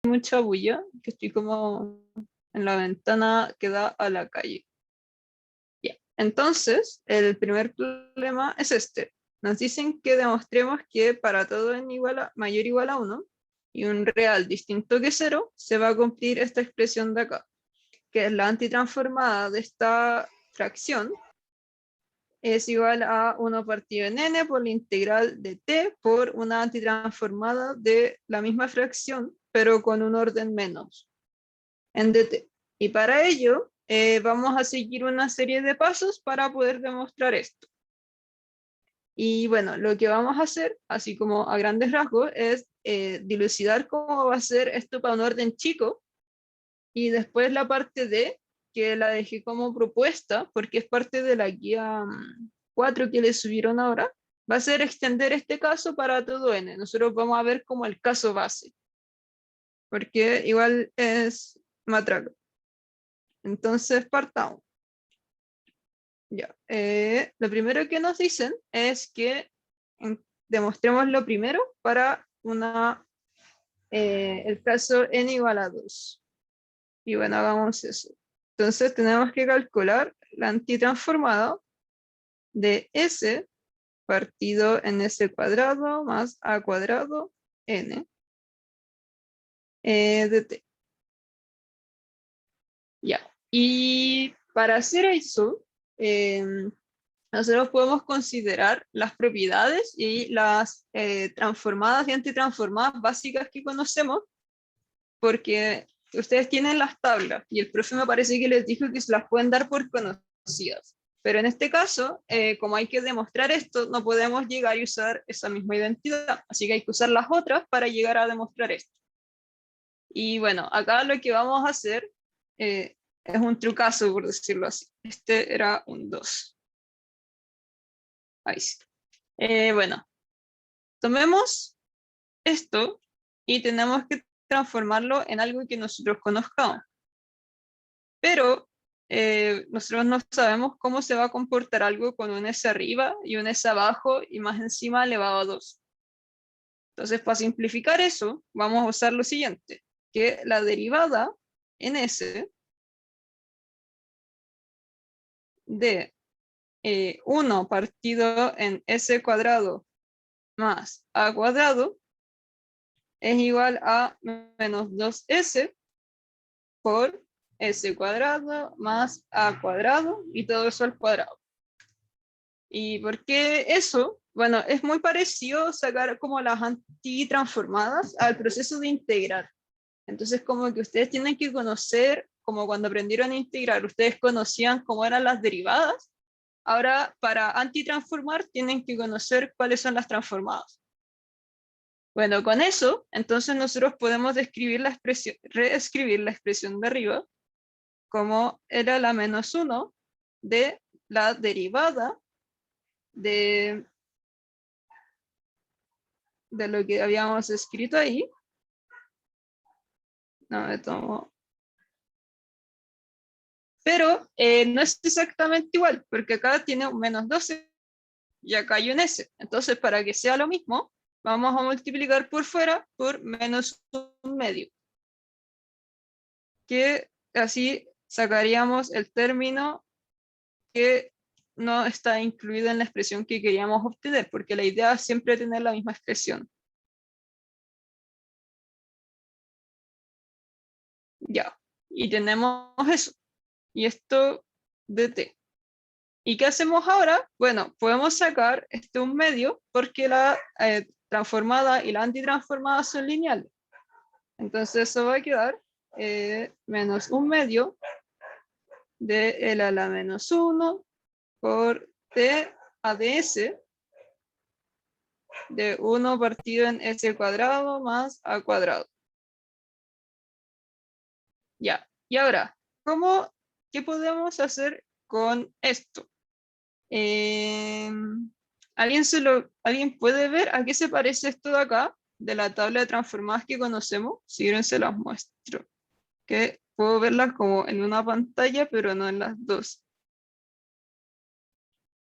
mucha bulla, que estoy como en la ventana que da a la calle. Ya. Entonces, el primer problema es este. Nos dicen que demostremos que para todo n mayor o igual a 1 y un real distinto que 0, se va a cumplir esta expresión de acá, que es la antitransformada de esta fracción, es igual a 1 partido en n por la integral de t por una antitransformada de la misma fracción, pero con un orden menos, en dt. Y para ello, vamos a seguir una serie de pasos para poder demostrar esto. Y bueno, lo que vamos a hacer, así como a grandes rasgos, es dilucidar cómo va a ser esto para un orden chico, y después la parte D, que la dejé como propuesta, porque es parte de la guía 4 que le subieron ahora, va a ser extender este caso para todo n. Nosotros vamos a ver como el caso base, porque igual es matraca. Entonces partamos. Ya. Lo primero que nos dicen es que demostremos lo primero para el caso n igual a 2. Y bueno, hagamos eso. Entonces tenemos que calcular la antitransformada de S partido en S cuadrado más A cuadrado N de T. Ya. Y para hacer eso, nosotros podemos considerar las propiedades y las transformadas y antitransformadas básicas que conocemos, porque ustedes tienen las tablas y el profe me parece que les dijo que se las pueden dar por conocidas. Pero en este caso, como hay que demostrar esto, no podemos llegar y usar esa misma identidad. Así que hay que usar las otras para llegar a demostrar esto. Y bueno, acá lo que vamos a hacer es un trucazo, por decirlo así. Este era un 2. Ahí sí. Bueno, tomemos esto y tenemos que transformarlo en algo que nosotros conozcamos. Pero nosotros no sabemos cómo se va a comportar algo con un S arriba y un S abajo y más encima elevado a 2. Entonces, para simplificar eso, vamos a usar lo siguiente, que la derivada en S de 1 partido en S cuadrado más A cuadrado es igual a menos 2S por S cuadrado más A cuadrado y todo eso al cuadrado. ¿Y por qué eso? Bueno, es muy parecido sacar como las antitransformadas al proceso de integrar. Entonces, como que ustedes tienen que conocer, como cuando aprendieron a integrar, ustedes conocían cómo eran las derivadas. Ahora, para antitransformar, tienen que conocer cuáles son las transformadas. Bueno, con eso, entonces nosotros podemos reescribir la expresión de arriba como era la menos 1 de la derivada de lo que habíamos escrito ahí. No me tomo. Pero no es exactamente igual, porque acá tiene un menos 12 y acá hay un S. Entonces, para que sea lo mismo, vamos a multiplicar por fuera por menos un medio. Que así sacaríamos el término que no está incluido en la expresión que queríamos obtener, porque la idea es siempre tener la misma expresión. Ya, y tenemos eso. Y esto de t. ¿Y qué hacemos ahora? Bueno, podemos sacar un medio porque la transformada y la antitransformada son lineales. Entonces eso va a quedar menos un medio de L a la menos 1 por t a de s de 1 partido en s cuadrado más a cuadrado. Ya, y ahora, ¿qué podemos hacer con esto? ¿Alguien puede ver a qué se parece esto de acá, de la tabla de transformadas que conocemos? Si quieren se las muestro. Que puedo verlas como en una pantalla, pero no en las dos.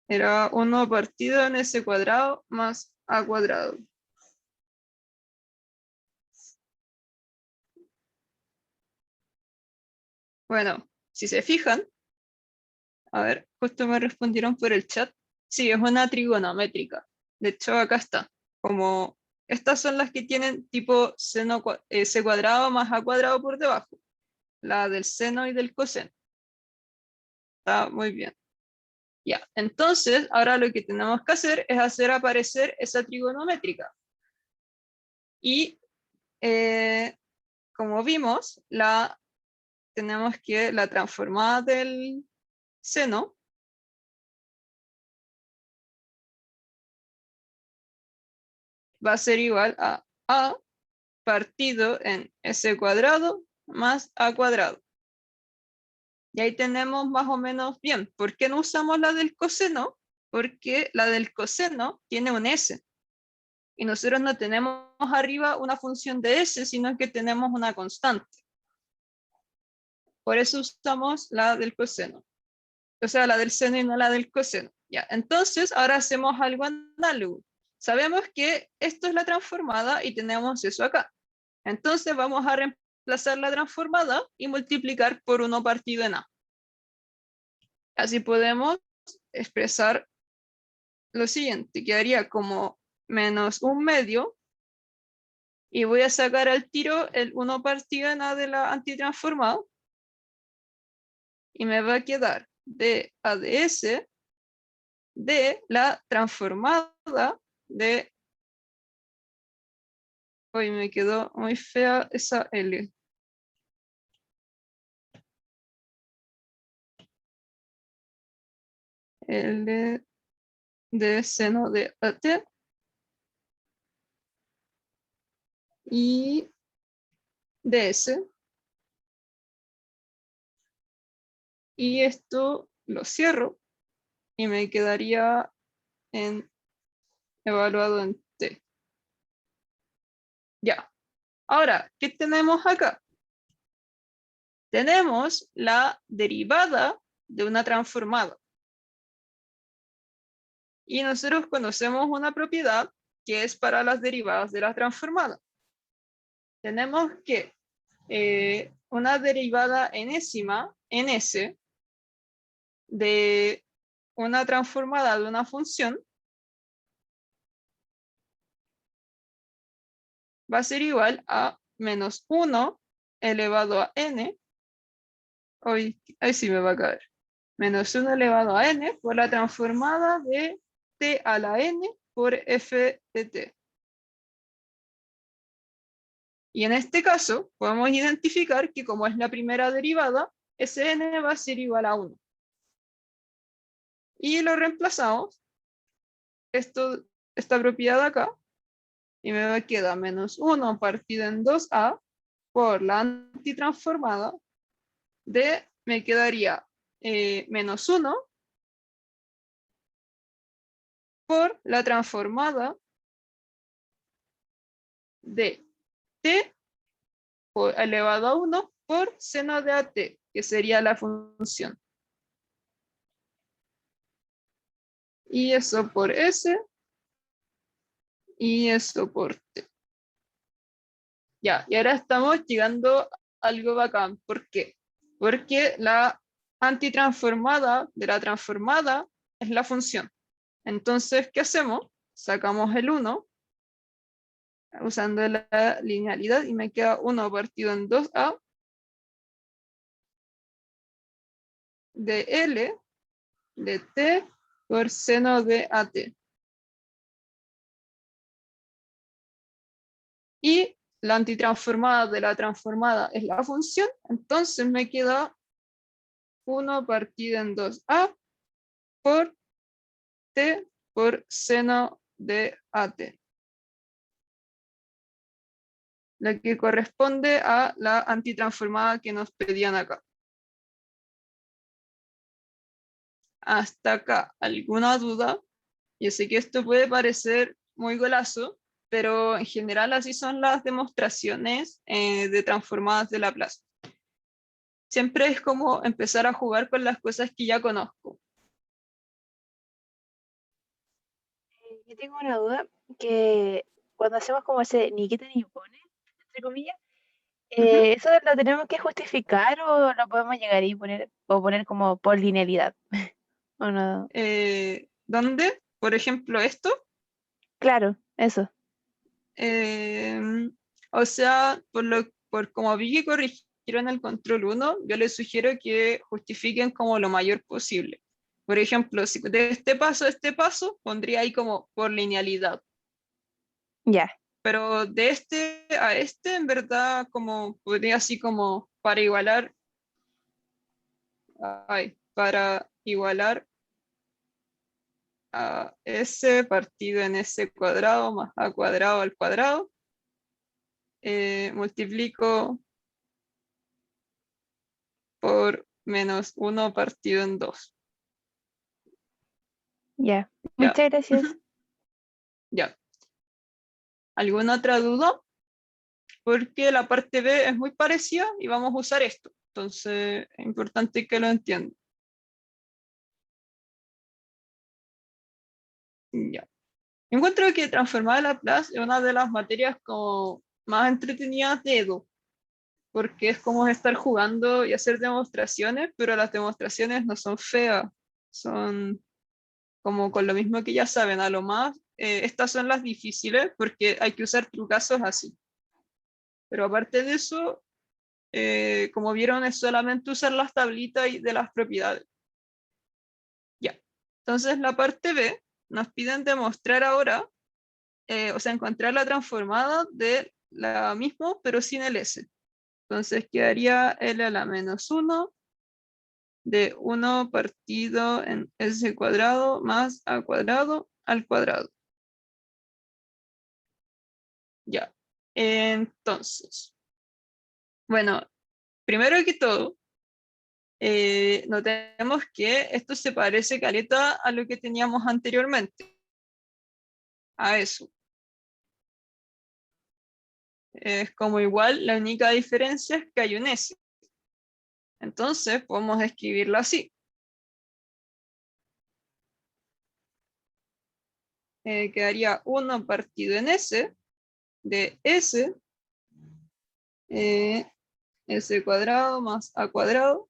Era 1 partido en S cuadrado más A cuadrado. Bueno, si se fijan, a ver, justo me respondieron por el chat. Sí, es una trigonométrica. De hecho, acá está. Como estas son las que tienen tipo c cuadrado más a cuadrado por debajo. La del seno y del coseno. Está muy bien. Ya, entonces ahora lo que tenemos que hacer es hacer aparecer esa trigonométrica. Y como vimos, tenemos que la transformada del seno va a ser igual a partido en s cuadrado más a cuadrado. Y ahí tenemos más o menos bien. ¿Por qué no usamos la del coseno? Porque la del coseno tiene un s. Y nosotros no tenemos arriba una función de s, sino que tenemos una constante. Por eso usamos la del coseno. O sea, la del seno y no la del coseno. Ya, entonces ahora hacemos algo análogo. Sabemos que esto es la transformada y tenemos eso acá. Entonces vamos a reemplazar la transformada y multiplicar por 1 partido en a. Así podemos expresar lo siguiente. Quedaría como menos 1/2 y voy a sacar al tiro el 1 partido en a de la antitransformada y me va a quedar d a de s de la transformada de... Hoy me quedó muy fea esa L. L de seno de AT y ds. Y esto lo cierro y me quedaría en evaluado en T. Ya. Ahora, ¿qué tenemos acá? Tenemos la derivada de una transformada. Y nosotros conocemos una propiedad que es para las derivadas de la transformada. Tenemos que una derivada enésima, en S, de una transformada de una función va a ser igual a menos 1 elevado a n. Hoy, ahí sí me va a caer. Menos 1 elevado a n por la transformada de t a la n por f de t. Y en este caso, podemos identificar que como es la primera derivada, ese n va a ser igual a 1. Y lo reemplazamos, esta propiedad acá, y me queda menos 1 partido en 2a por la antitransformada de, me quedaría menos 1 por la transformada de t elevado a 1 por seno de at, que sería la función. Y eso por s y eso por t. Ya, y ahora estamos llegando a algo bacán. ¿Por qué? Porque la antitransformada de la transformada es la función. Entonces, ¿qué hacemos? Sacamos el 1 usando la linealidad y me queda 1 partido en 2a de L de t por seno de at. Y la antitransformada de la transformada es la función, entonces me queda 1 partido en 2a por t por seno de at, la que corresponde a la antitransformada que nos pedían acá. Hasta acá, ¿alguna duda? Yo sé que esto puede parecer muy golazo, pero en general así son las demostraciones de transformadas de Laplace. Siempre es como empezar a jugar con las cosas que ya conozco. Yo tengo una duda que cuando hacemos como ese ni quita ni pone, entre comillas, Ujú. ¿Eso lo tenemos que justificar o lo podemos llegar y poner, o poner como por linealidad? ¿O no? ¿Dónde? Por ejemplo, esto. Claro, eso. Em, o sea, por como vi que corrigieron el control uno, yo les sugiero que justifiquen como lo mayor posible. Por ejemplo, si de este paso a este paso, pondría ahí como por linealidad. Ya, Pero de este a este, en verdad, como podría así como para igualar, para igualar a s partido en s cuadrado más a cuadrado al cuadrado, multiplico por menos uno partido en 2. ya. Ya. Muchas gracias. Ujú. Ya. ¿Alguna otra duda? Porque la parte B es muy parecida y vamos a usar esto. Entonces, es importante que lo entiendan. Ya. Encuentro que transformar Laplace es una de las materias como más entretenidas de Edu, porque es como estar jugando y hacer demostraciones, pero las demostraciones no son feas, son como con lo mismo que ya saben, a lo más, estas son las difíciles porque hay que usar trucazos así. Pero aparte de eso, como vieron, es solamente usar las tablitas de las propiedades. Ya. Entonces, la parte B nos piden demostrar ahora, o sea, encontrar la transformada de la misma, pero sin el S. Entonces, quedaría L a la menos uno de uno partido en S cuadrado más A cuadrado al cuadrado. Ya. Entonces, bueno, primero que todo, notemos que esto se parece caleta a lo que teníamos anteriormente, a eso. Es como igual, la única diferencia es que hay un S. Entonces podemos escribirlo así. Quedaría 1 partido en S de S, eh, S cuadrado más A cuadrado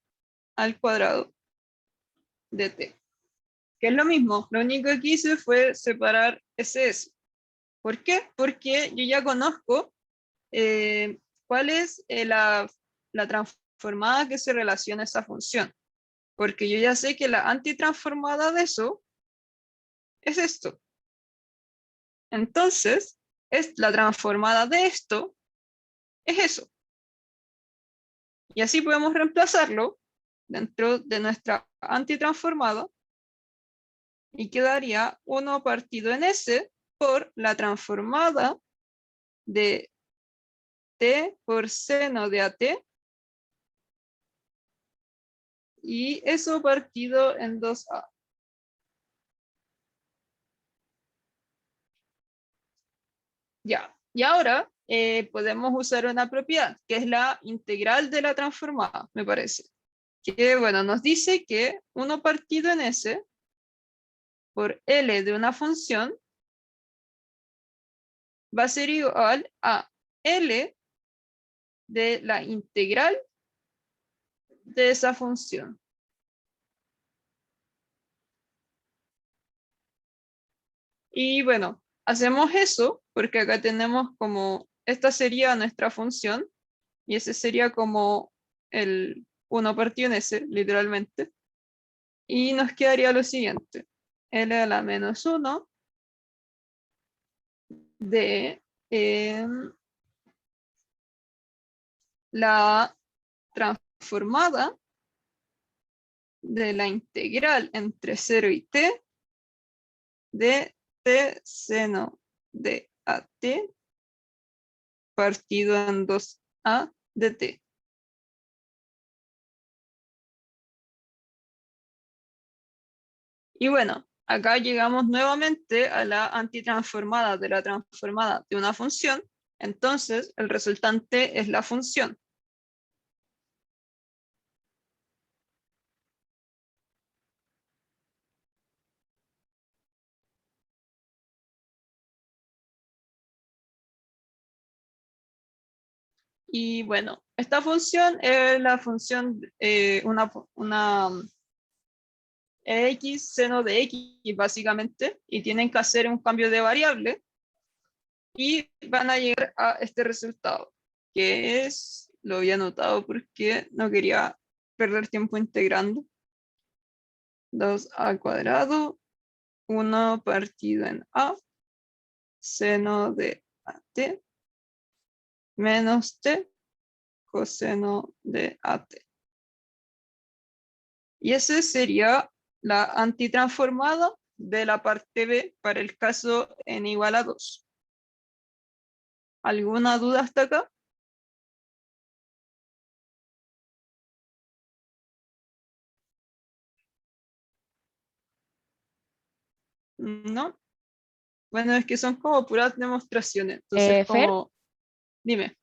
al cuadrado de T. Que es lo mismo, lo único que hice fue separar ese S. ¿Por qué? Porque yo ya conozco cuál es la transformada que se relaciona a esa función. Porque yo ya sé que la antitransformada de eso es esto. Entonces, es la transformada de esto es eso. Y así podemos reemplazarlo dentro de nuestra antitransformada y quedaría 1 partido en S por la transformada de T por seno de AT y eso partido en 2A. Ya. Y ahora podemos usar una propiedad que es la integral de la transformada, me parece. Que bueno, nos dice que 1 partido en S por L de una función va a ser igual a L de la integral de esa función. Y bueno, hacemos eso porque acá tenemos como, esta sería nuestra función y ese sería como el 1 partido en S, literalmente. Y nos quedaría lo siguiente, L a la menos 1 de la transformada de la integral entre 0 y t de t seno de at partido en 2a de t. Y bueno, acá llegamos nuevamente a la antitransformada de la transformada de una función, entonces el resultante es la función. Y bueno, esta función es la función, una x seno de x básicamente, y tienen que hacer un cambio de variable y van a llegar a este resultado, que es, lo había anotado porque no quería perder tiempo integrando, 2a cuadrado, 1 partido en a, seno de at, menos t, coseno de at. Y ese sería la antitransformada de la parte B para el caso n igual a 2. ¿Alguna duda hasta acá? ¿No? Bueno, es que son como puras demostraciones. Entonces, Fer, como, dime,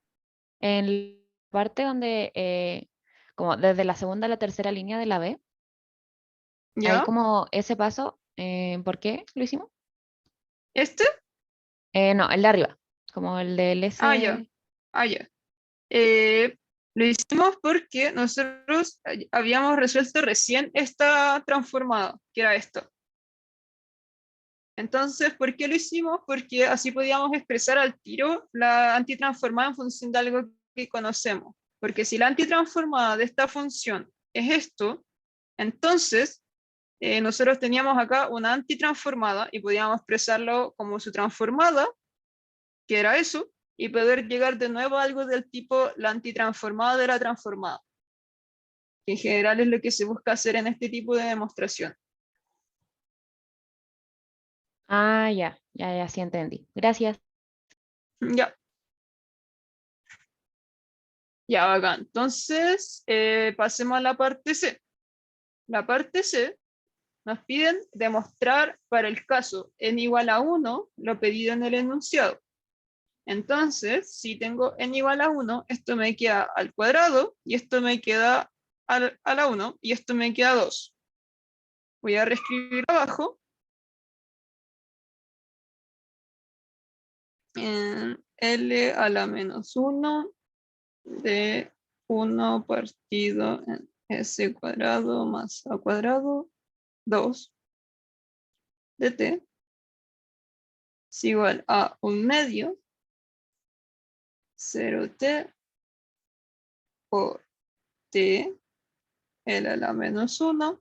en la parte donde, como desde la segunda a la tercera línea de la B, hay ¿ya? como ese paso, ¿por qué lo hicimos? ¿Este? No, el de arriba, como el del Ah, ya. S. Ah, ya. Lo hicimos porque nosotros habíamos resuelto recién esta transformada, que era esto. Entonces, ¿por qué lo hicimos? Porque así podíamos expresar al tiro la antitransformada en función de algo que conocemos. Porque si la antitransformada de esta función es esto, entonces nosotros teníamos acá una antitransformada y podíamos expresarlo como su transformada, que era eso, y poder llegar de nuevo a algo del tipo la antitransformada de la transformada, que en general es lo que se busca hacer en este tipo de demostración. Ah, ya, ya, ya, sí entendí. Gracias. Ya, ya, bacán. Entonces, pasemos a la parte C. La parte C nos piden demostrar para el caso n igual a 1 lo pedido en el enunciado. Entonces, si tengo n igual a 1, esto me queda al cuadrado y esto me queda a la 1 y esto me queda 2. Voy a reescribir abajo. En L a la menos 1 de 1 partido en S cuadrado más A cuadrado 2 de T es igual a 1/2 0T por T L a la menos 1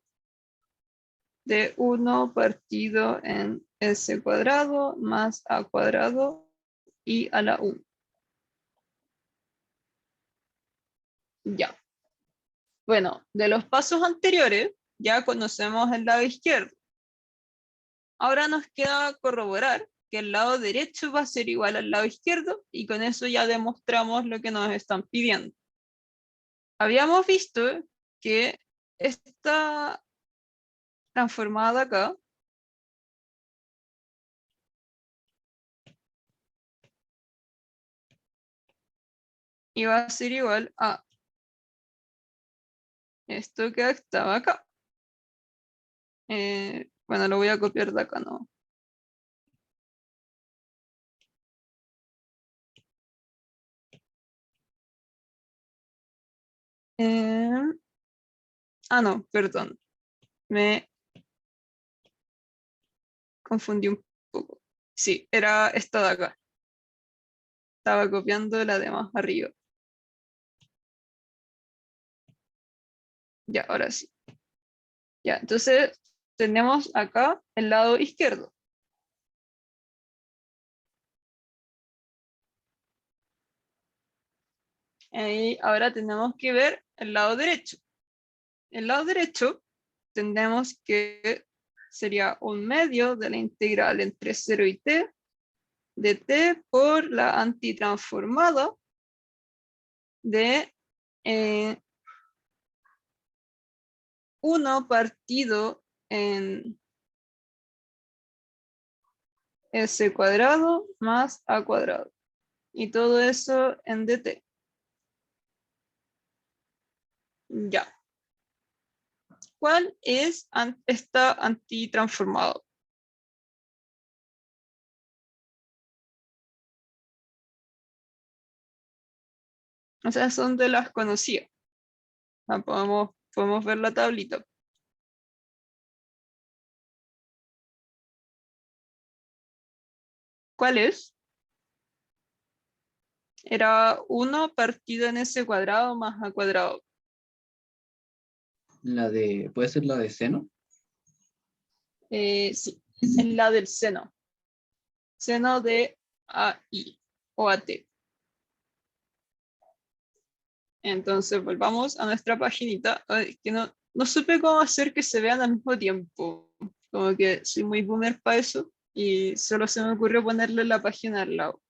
de 1 partido en S cuadrado más A cuadrado y a la 1. Ya. Bueno, de los pasos anteriores ya conocemos el lado izquierdo. Ahora nos queda corroborar que el lado derecho va a ser igual al lado izquierdo y con eso ya demostramos lo que nos están pidiendo. Habíamos visto que esta transformada acá iba a ser igual a esto que estaba acá. Bueno, lo voy a copiar de acá, ¿no? Eh, no, perdón. Me confundí un poco. Sí, era esta de acá. Estaba copiando la de más arriba. Ya, ahora sí. Ya, entonces tenemos acá el lado izquierdo. Y ahora tenemos que ver el lado derecho. El lado derecho tenemos que sería 1/2 de la integral entre 0 y t de t por la antitransformada de 1 partido en s cuadrado más a cuadrado. Y todo eso en dt. Ya. ¿Cuál es esta antitransformada? Esas son de las conocidas. Podemos ver la tablita. ¿Cuál es? Era 1 partido en ese cuadrado más a cuadrado. ¿Puede ser la de seno? Sí, es la del seno. Seno de AI o AT. Entonces volvamos a nuestra paginita. Ay, que no supe cómo hacer que se vean al mismo tiempo. Como que soy muy boomer para eso y solo se me ocurrió ponerle la página al lado.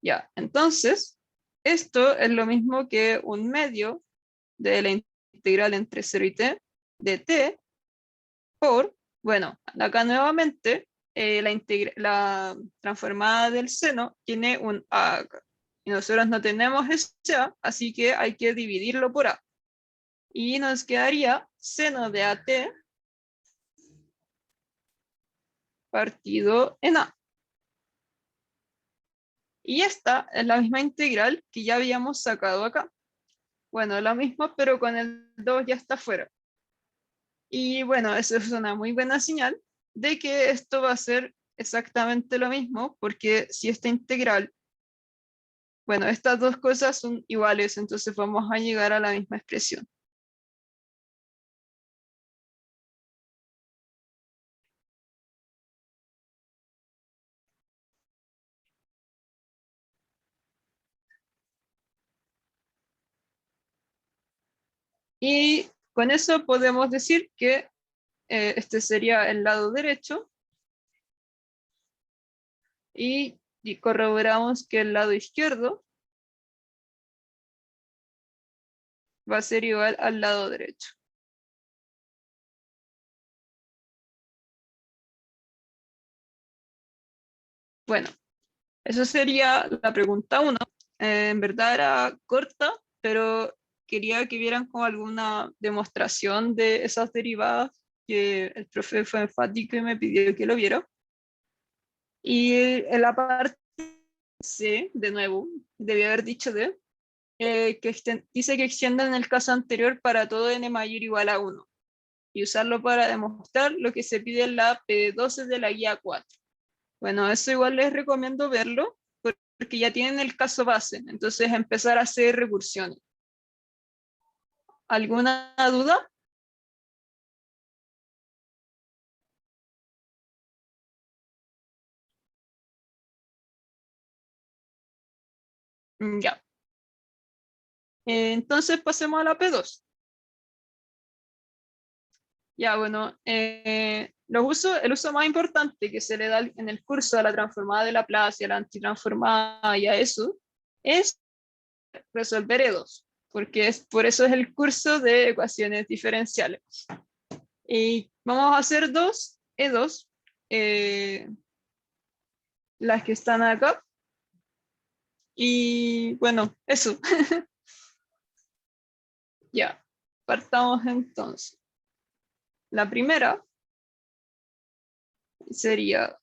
Ya, entonces, esto es lo mismo que un medio de la integral entre 0 y t de t por, bueno, acá nuevamente la transformada del seno tiene un a acá. Y nosotros no tenemos ese a, así que hay que dividirlo por a. Y nos quedaría seno de at partido en a. Y esta es la misma integral que ya habíamos sacado acá. Bueno, lo mismo, pero con el 2 ya está fuera. Y bueno, eso es una muy buena señal de que esto va a ser exactamente lo mismo, porque si esta integral, bueno, estas dos cosas son iguales, entonces vamos a llegar a la misma expresión. Y con eso podemos decir que este sería el lado derecho y corroboramos que el lado izquierdo va a ser igual al lado derecho. Bueno, eso sería la pregunta 1. En verdad era corta, pero quería que vieran como alguna demostración de esas derivadas, que el profe fue enfático y me pidió que lo viera. Y en la parte C, de nuevo, debía haber dicho D, dice que extiendan el caso anterior para todo n mayor o igual a 1 y usarlo para demostrar lo que se pide en la P12 de la guía 4. Bueno, eso igual les recomiendo verlo porque ya tienen el caso base, entonces empezar a hacer recursiones. ¿Alguna duda? Ya. Entonces pasemos a la P2. Ya, bueno, el uso más importante que se le da en el curso a la transformada de Laplace y a la antitransformada y a eso es resolver E2, porque por eso es el curso de ecuaciones diferenciales. Y vamos a hacer dos E2, las que están acá. Y bueno, eso. Ya, partamos entonces. La primera sería,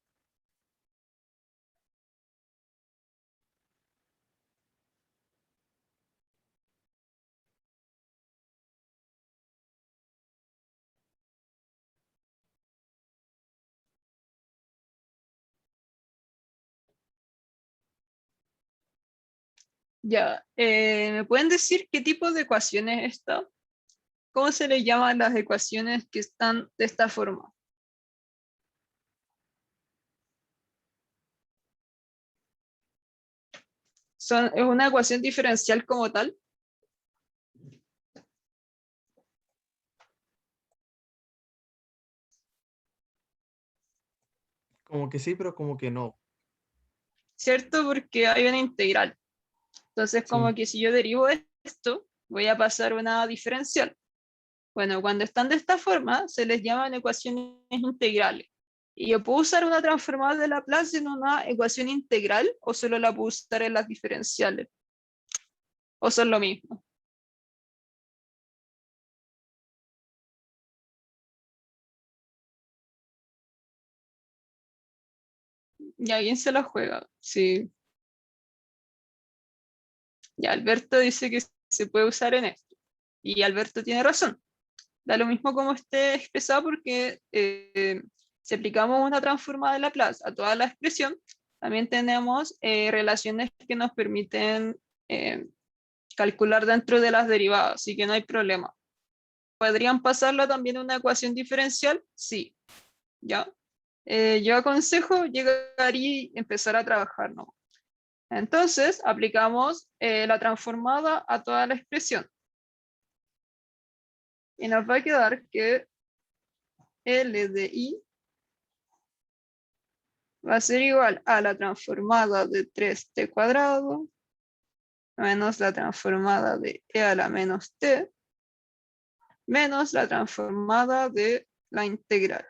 ya, ¿me pueden decir qué tipo de ecuación es esta? ¿Cómo se le llaman las ecuaciones que están de esta forma? ¿Es una ecuación diferencial como tal? Como que sí, pero como que no. ¿Cierto? Porque hay una integral. Entonces, como Sí. que si yo derivo esto, voy a pasar una diferencial. Bueno, cuando están de esta forma, se les llaman ecuaciones integrales. ¿Y yo puedo usar una transformada de Laplace en una ecuación integral o solo la puedo usar en las diferenciales? ¿O son lo mismo? Y alguien se la juega. Sí. Ya Alberto dice que se puede usar en esto. Y Alberto tiene razón. Da lo mismo como esté expresado porque si aplicamos una transformada de Laplace a toda la expresión, también tenemos relaciones que nos permiten calcular dentro de las derivadas, así que no hay problema. ¿Podrían pasarlo también a una ecuación diferencial? Sí. ¿Ya? Yo aconsejo llegar y empezar a trabajar, ¿no? Entonces, aplicamos la transformada a toda la expresión. Y nos va a quedar que L de I va a ser igual a la transformada de 3t cuadrado menos la transformada de e a la menos t menos la transformada de la integral.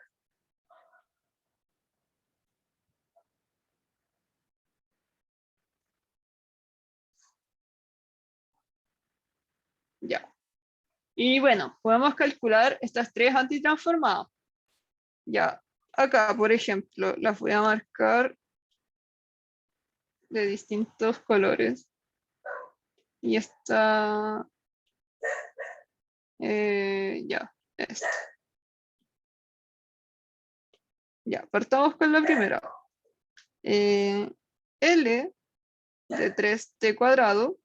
Ya. Y bueno, podemos calcular estas tres antitransformadas. Ya, acá, por ejemplo, las voy a marcar de distintos colores. Y esta, ya, esta. Ya, partamos con la primera. L de 3t cuadrado,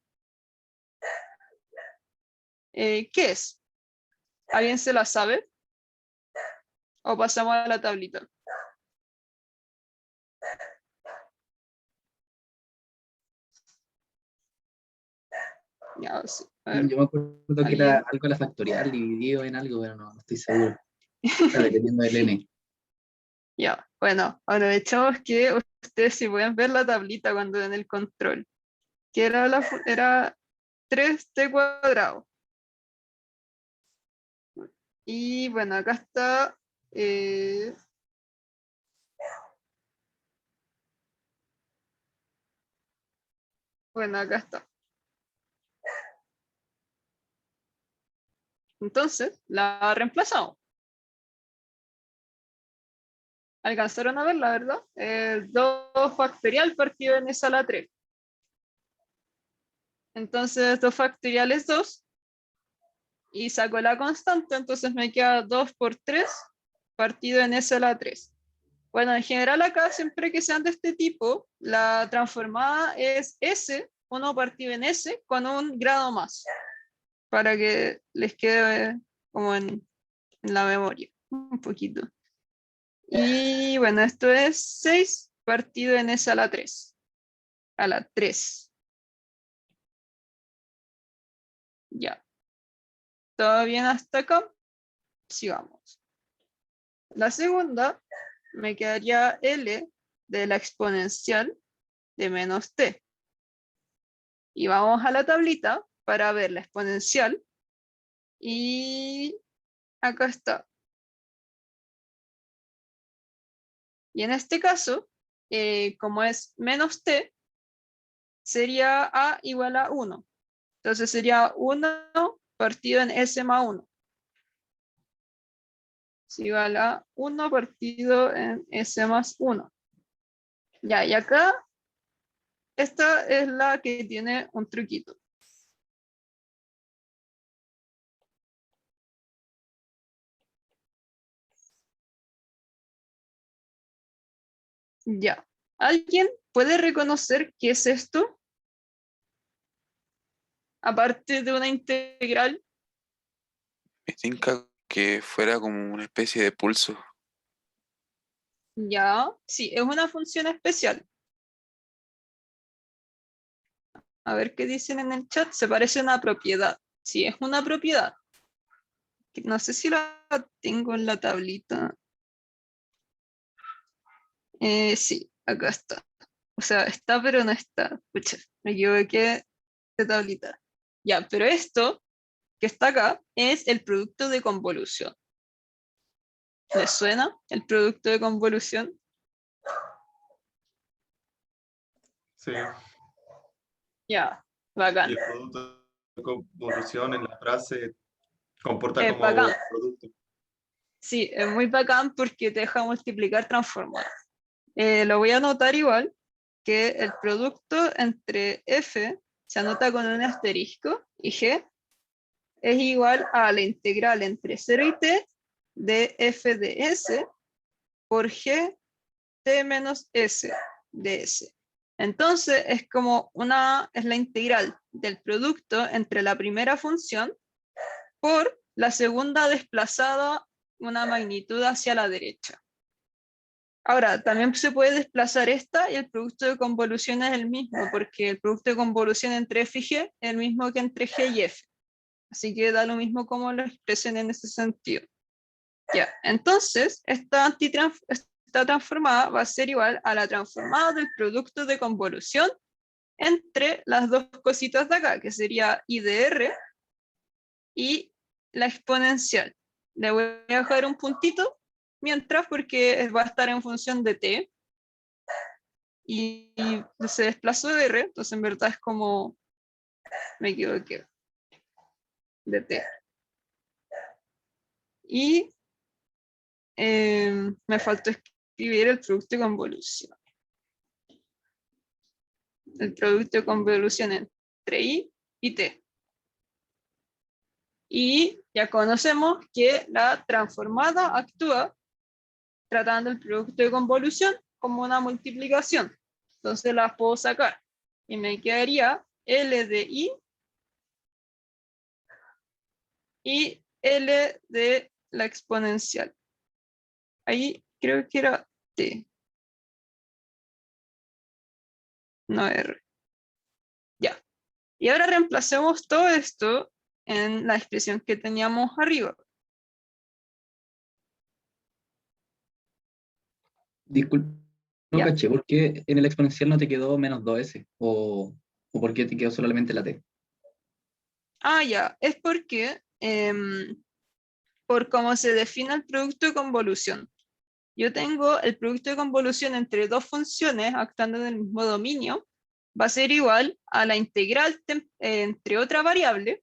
¿qué es? ¿Alguien se la sabe? ¿O pasamos a la tablita? Ya, sí. A ver, Yo me acuerdo que era ¿alguien? algo de la factorial dividido en algo, pero no estoy seguro. Está dependiendo del n. Ya, bueno, aprovechamos que ustedes si pueden ver la tablita cuando ven el control. Que era 3t cuadrado. Y bueno, acá está. Bueno, acá está. Entonces, la reemplazamos. Alcanzaron a ver, la verdad. 2 factorial partido en esa a la 3. Entonces, 2 factorial es 2. Y saco la constante, entonces me queda 2 por 3 partido en S a la 3. Bueno, en general acá, siempre que sean de este tipo, la transformada es S, 1 partido en S, con un grado más, para que les quede como en la memoria, un poquito. Y bueno, esto es 6 partido en S a la 3. A la 3. Ya. ¿Todo bien hasta acá? Sigamos. La segunda me quedaría L de la exponencial de menos t. Y vamos a la tablita para ver la exponencial. Y acá está. Y en este caso, como es menos t, sería a igual a 1. Entonces sería 1 partido en s más 1. Es igual a 1 partido en s más 1. Ya, y acá, esta es la que tiene un truquito. Ya. ¿Alguien puede reconocer qué es esto? Aparte de una integral. Me tinca que fuera como una especie de pulso. Ya, sí, es una función especial. A ver qué dicen en el chat. Se parece a una propiedad. Sí, es una propiedad. No sé si la tengo en la tablita. Sí, acá está. O sea, está pero no está. Pucha, me equivoqué de tablita. Ya, pero esto que está acá es el producto de convolución. ¿Les suena el producto de convolución? Sí, Ya, y bacán. el producto de convolución en la frase comporta Es como bacán. producto. Sí, es muy bacán porque te deja multiplicar transformadas. Lo voy a anotar igual, que el producto entre f se anota con un asterisco, y G es igual a la integral entre 0 y t de f de s por G t menos s de s. Entonces es como es la integral del producto entre la primera función por la segunda desplazada una magnitud hacia la derecha. Ahora, también se puede desplazar esta y el producto de convolución es el mismo, porque el producto de convolución entre f y g es el mismo que entre g y f. Así que da lo mismo como lo expresen en ese sentido. Ya, entonces, esta transformada va a ser igual a la transformada del producto de convolución entre las dos cositas de acá, que sería I de R y la exponencial. Le voy a dejar un puntito mientras, porque va a estar en función de t y se desplazó de R, entonces en verdad es como, me equivoqué, de t. Y me faltó escribir el producto de convolución. El producto de convolución entre I y T. Y ya conocemos que la transformada actúa tratando el producto de convolución como una multiplicación. Entonces las puedo sacar. Y me quedaría L de I y L de la exponencial. Ahí creo que era T. No R. Ya. Y ahora reemplacemos todo esto en la expresión que teníamos arriba. Disculpa, no Ya. caché, ¿por qué en el exponencial no te quedó menos 2s? ¿O por qué te quedó solamente la t? Ah, ya. Es porque por cómo se define el producto de convolución. Yo tengo el producto de convolución entre dos funciones actuando en el mismo dominio, va a ser igual a la integral entre otra variable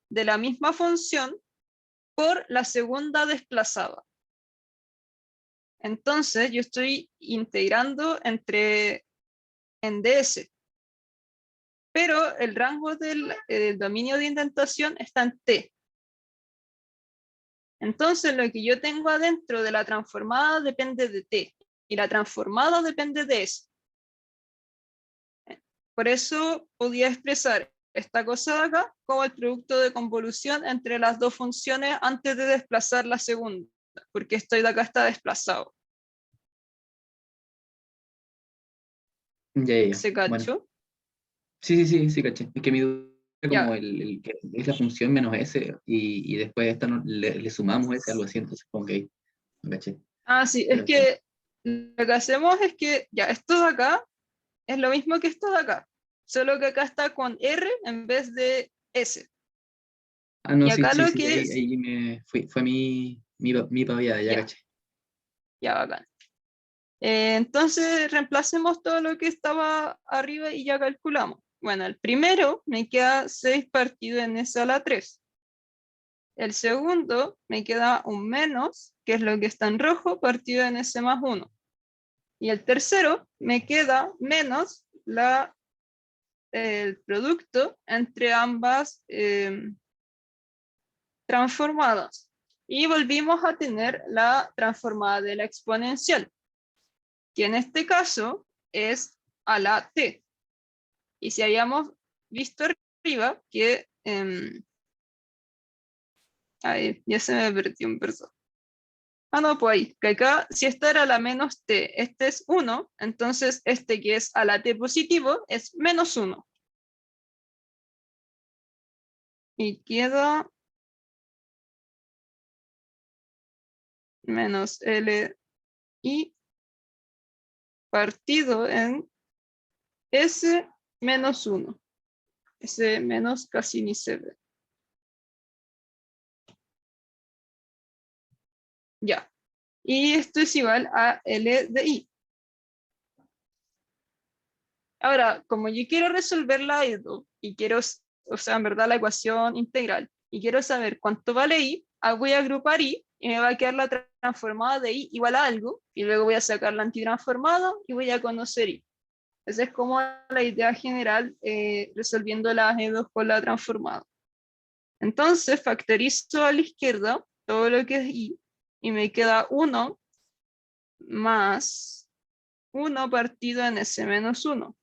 de la misma función por la segunda desplazada. Entonces yo estoy integrando en ds, pero el rango del dominio de indentación está en t. Entonces lo que yo tengo adentro de la transformada depende de t, y la transformada depende de s. Por eso podía expresar esta cosa de acá como el producto de convolución entre las dos funciones antes de desplazar la segunda, porque esto de acá está desplazado. Ya. ¿Se Bueno, cachó? sí, caché. Es que mi duda es como Ya, que es la función menos s y después a esta le sumamos s, algo así, entonces como que no caché. sí, es Pero sí. que lo que hacemos es que ya esto de acá es lo mismo que esto de acá, solo que acá está con R en vez de S. Ah, no, Y acá lo sí, que es, ahí fue mi paviada, ya ya, caché. ya bacán. Entonces reemplacemos todo lo que estaba arriba y ya calculamos. Bueno, el primero me queda 6 partido en S a la 3. El segundo me queda un menos, que es lo que está en rojo, partido en S más 1. Y el tercero me queda menos el producto entre ambas transformadas. Y volvimos a tener la transformada de la exponencial, que en este caso es a la t. Y si habíamos visto arriba que, ahí, ya se me perdió un verso. Ah, no, pues ahí, que acá, si esta era la menos t, este es 1, entonces este que es a la t positivo es menos 1. Y queda menos L y partido en S menos 1. Ese menos casi ni se ve. Ya. Y esto es igual a L de I. Ahora, como yo quiero resolver la IDO y quiero, o sea, en verdad la ecuación integral, y quiero saber cuánto vale I, voy a agrupar I y me va a quedar la transformada de I igual a algo, y luego voy a sacar la antitransformada y voy a conocer I. Esa es como la idea general resolviendo la E2 con la transformada. Entonces factorizo a la izquierda todo lo que es y me queda 1 más 1 partido en S-1.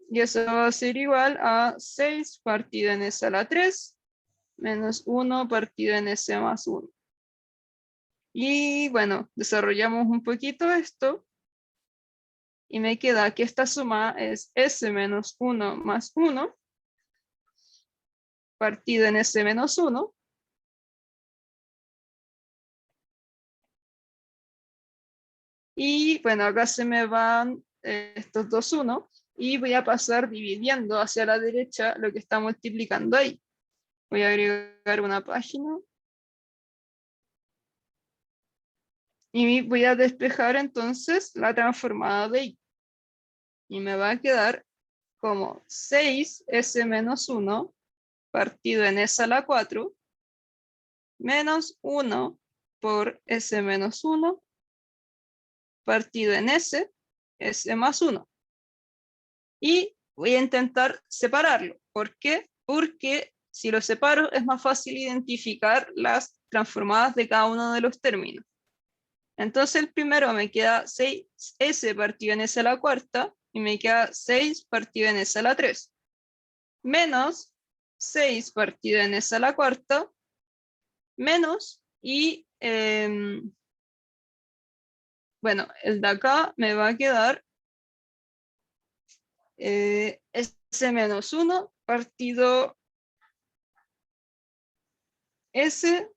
Y eso va a ser igual a 6 partido en S a la 3 menos 1 partido en S más 1. Y bueno, desarrollamos un poquito esto. Y me queda que esta suma es S menos 1 más 1 partido en S menos 1. Y bueno, acá se me van estos dos 1 y voy a pasar dividiendo hacia la derecha lo que está multiplicando ahí. Voy a agregar una página. Y voy a despejar entonces la transformada de y. Y me va a quedar como 6S menos 1 partido en S a la 4 menos 1 por S menos 1 partido en S más 1. Y voy a intentar separarlo. ¿Por qué? Porque si lo separo es más fácil identificar las transformadas de cada uno de los términos. Entonces el primero me queda 6S partido en S a la cuarta y me queda 6 partido en S a la 3. Menos 6 partido en S a la cuarta menos y bueno, el de acá me va a quedar S menos 1 partido S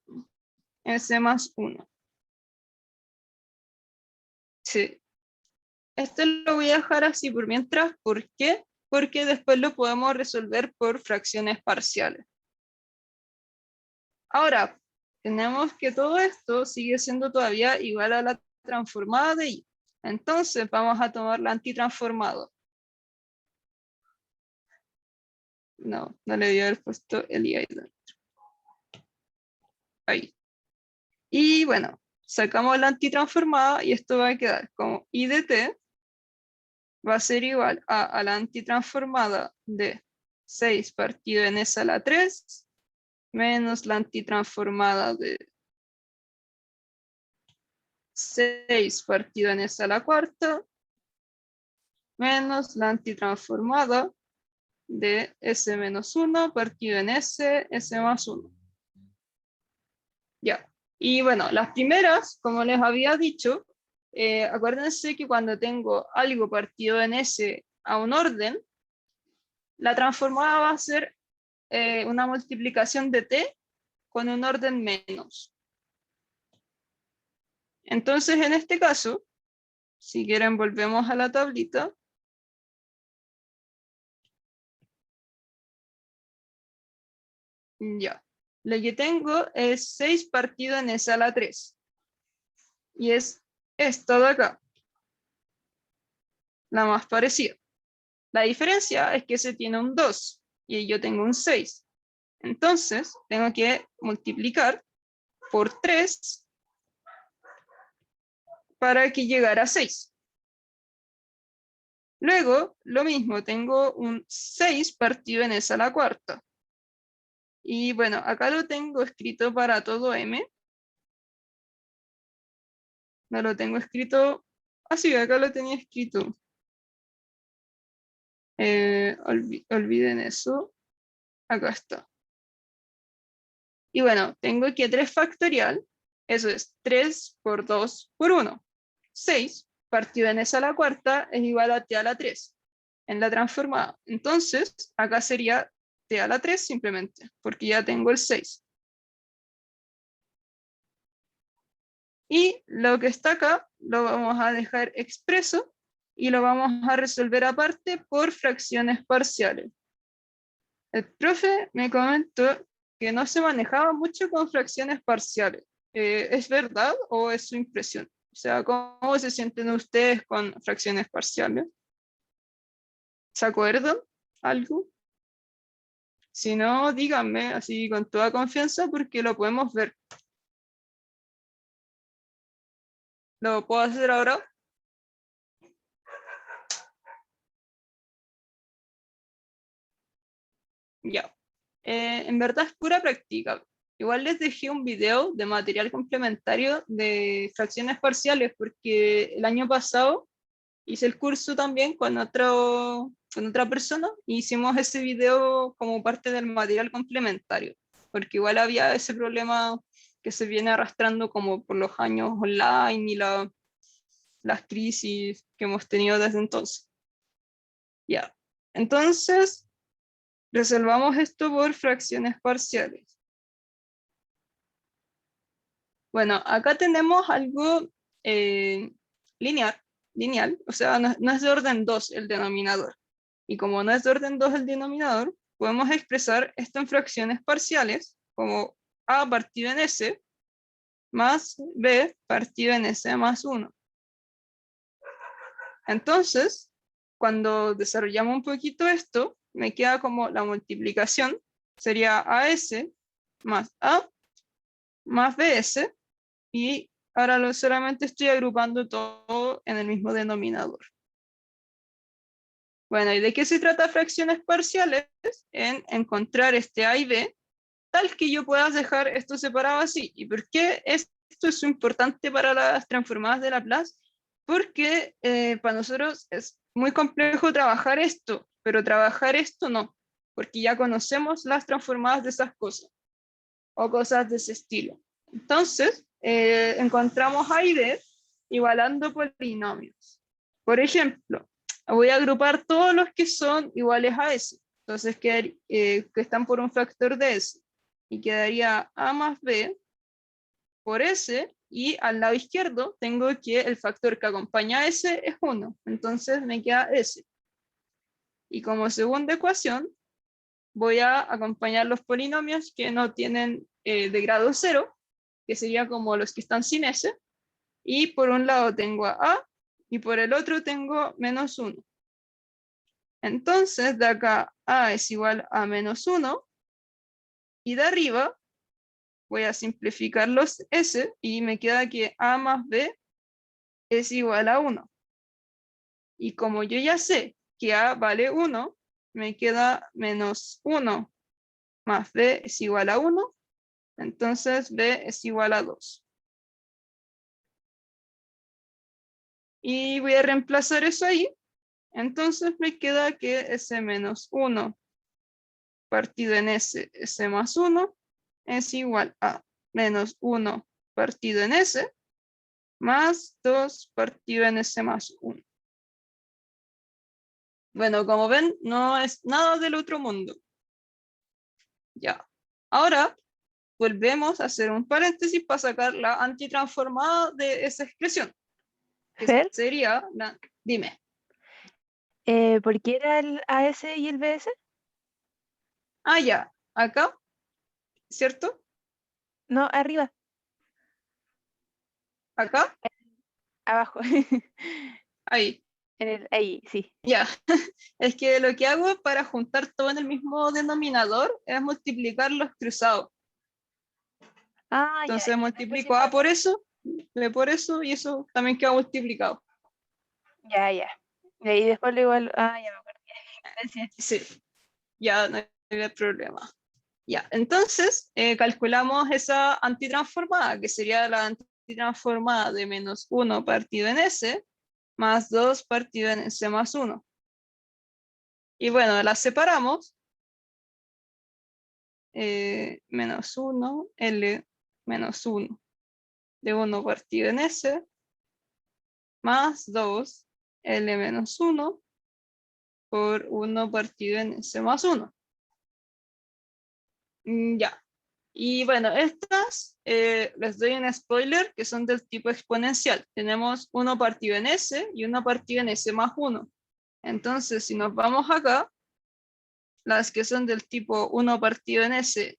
más 1. Sí. Este lo voy a dejar así por mientras. ¿Por qué? Porque después lo podemos resolver por fracciones parciales. Ahora, tenemos que todo esto sigue siendo todavía igual a la transformada de y. Entonces vamos a tomar la antitransformada. No le voy a haber puesto el y ahí dentro. Ahí. Y bueno, sacamos la antitransformada y esto va a quedar como i de t va a ser igual a la antitransformada de 6 partido en S a la 3 menos la antitransformada de 6 partido en S a la cuarta menos la antitransformada de S menos 1 partido en S más 1. Ya. Y bueno, las primeras, como les había dicho, acuérdense que cuando tengo algo partido en S a un orden, la transformada va a ser una multiplicación de t con un orden menos. Entonces, en este caso, si quieren volvemos a la tablita. Ya. Lo que tengo es 6 partido en S a la 3. Y es esta de acá. La más parecida. La diferencia es que ese tiene un 2 y yo tengo un 6. Entonces, tengo que multiplicar por 3 para que llegara a 6. Luego, lo mismo, tengo un 6 partido en S a la cuarta. Y bueno, acá lo tengo escrito para todo m. No lo tengo escrito así, acá lo tenía escrito. Olviden eso. Acá está. Y bueno, tengo que 3 factorial. Eso es 3 por 2 por 1. 6 partido en S a la cuarta es igual a t a la 3 en la transformada. Entonces, acá sería t a la 3 simplemente, porque ya tengo el 6. Y lo que está acá lo vamos a dejar expreso y lo vamos a resolver aparte por fracciones parciales. El profe me comentó que no se manejaba mucho con fracciones parciales. ¿Es verdad o es su impresión? O sea, ¿cómo se sienten ustedes con fracciones parciales? ¿Se acuerdan algo? Si no, díganme así con toda confianza porque lo podemos ver. ¿Lo puedo hacer ahora? Ya. En verdad es pura práctica. Igual les dejé un video de material complementario de fracciones parciales porque el año pasado hice el curso también con otra persona y hicimos ese video como parte del material complementario, porque igual había ese problema que se viene arrastrando como por los años online y las crisis que hemos tenido desde entonces. Ya, entonces resolvamos esto por fracciones parciales. Bueno, acá tenemos algo lineal, o sea, no es de orden 2 el denominador. Y como no es de orden 2 el denominador, podemos expresar esto en fracciones parciales, como a partido en s, más b partido en s más 1. Entonces, cuando desarrollamos un poquito esto, me queda como la multiplicación, sería as más a más bs, y ahora solamente estoy agrupando todo en el mismo denominador. Bueno, ¿y de qué se trata fracciones parciales? En encontrar este a y b, tal que yo pueda dejar esto separado así. ¿Y por qué esto es importante para las transformadas de Laplace? Porque para nosotros es muy complejo trabajar esto, pero trabajar esto no, porque ya conocemos las transformadas de esas cosas, o cosas de ese estilo. Entonces, encontramos a y b igualando polinomios. Por ejemplo, voy a agrupar todos los que son iguales a s, entonces que están por un factor de s, y quedaría a más b por s, y al lado izquierdo tengo que el factor que acompaña a s es 1, entonces me queda s. Y como segunda ecuación, voy a acompañar los polinomios que no tienen de grado 0, que sería como los que están sin s, y por un lado tengo a y por el otro tengo menos 1. Entonces de acá a es igual a menos 1, y de arriba voy a simplificar los s y me queda que a más b es igual a 1. Y como yo ya sé que a vale 1, me queda menos 1 más b es igual a 1, entonces b es igual a 2. Y voy a reemplazar eso ahí, entonces me queda que s menos 1 partido en s más 1 es igual a menos 1 partido en s más 2 partido en s más 1. Bueno, como ven, no es nada del otro mundo. Ya. Ahora volvemos a hacer un paréntesis para sacar la antitransformada de esa expresión. Que Fer, sería la... Dime. ¿por qué era el AS y el BS? Ah, ya. Acá, ¿cierto? No, arriba, Acá, abajo. ahí. Ahí, sí. Ya. Es que lo que hago para juntar todo en el mismo denominador es multiplicar los cruzados. Ah, ya. Entonces Y después multiplico A por eso, B por eso, y eso también queda multiplicado. Ya, ya. Y ahí después lo igual. Ah, ya me acuerdo. Gracias. Sí, ya no hay problema. Ya, entonces calculamos esa antitransformada, que sería la antitransformada de menos 1 partido en S, más 2 partido en S más 1. Y bueno, las separamos. Menos 1, L menos 1, de 1 partido en S, más 2, L menos 1, por 1 partido en S más 1. Ya. Y bueno, estas les doy un spoiler que son del tipo exponencial. Tenemos 1 partido en S y 1 partido en S más 1. Entonces, si nos vamos acá, las que son del tipo 1 partido en S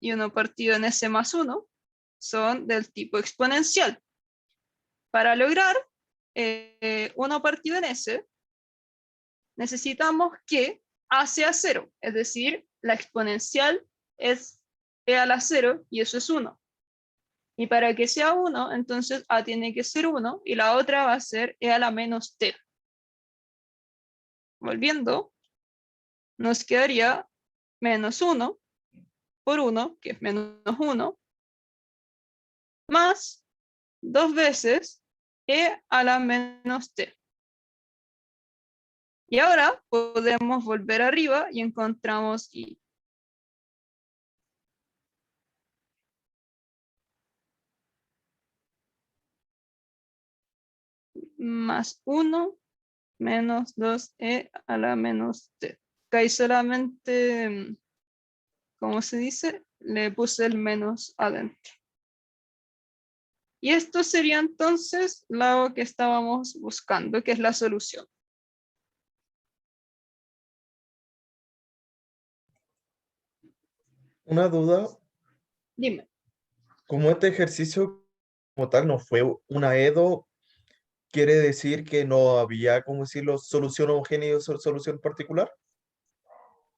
y 1 partido en S más 1 son del tipo exponencial. Para lograr 1 partido en S, necesitamos que A sea 0, es decir, la exponencial es e a la 0 y eso es 1. Y para que sea 1, entonces A tiene que ser 1 y la otra va a ser e a la menos t. Volviendo, nos quedaría menos 1 por 1, que es menos 1, más 2 veces e a la menos t. Y ahora podemos volver arriba y encontramos y. Más 1 menos 2e a la menos t. Acá hay solamente, ¿cómo se dice? Le puse el menos adentro. Y esto sería entonces lo que estábamos buscando, que es la solución. Una duda, Dime. como este ejercicio como tal no fue una EDO, ¿quiere decir que no había, como decirlo, solución homogénea y solución particular?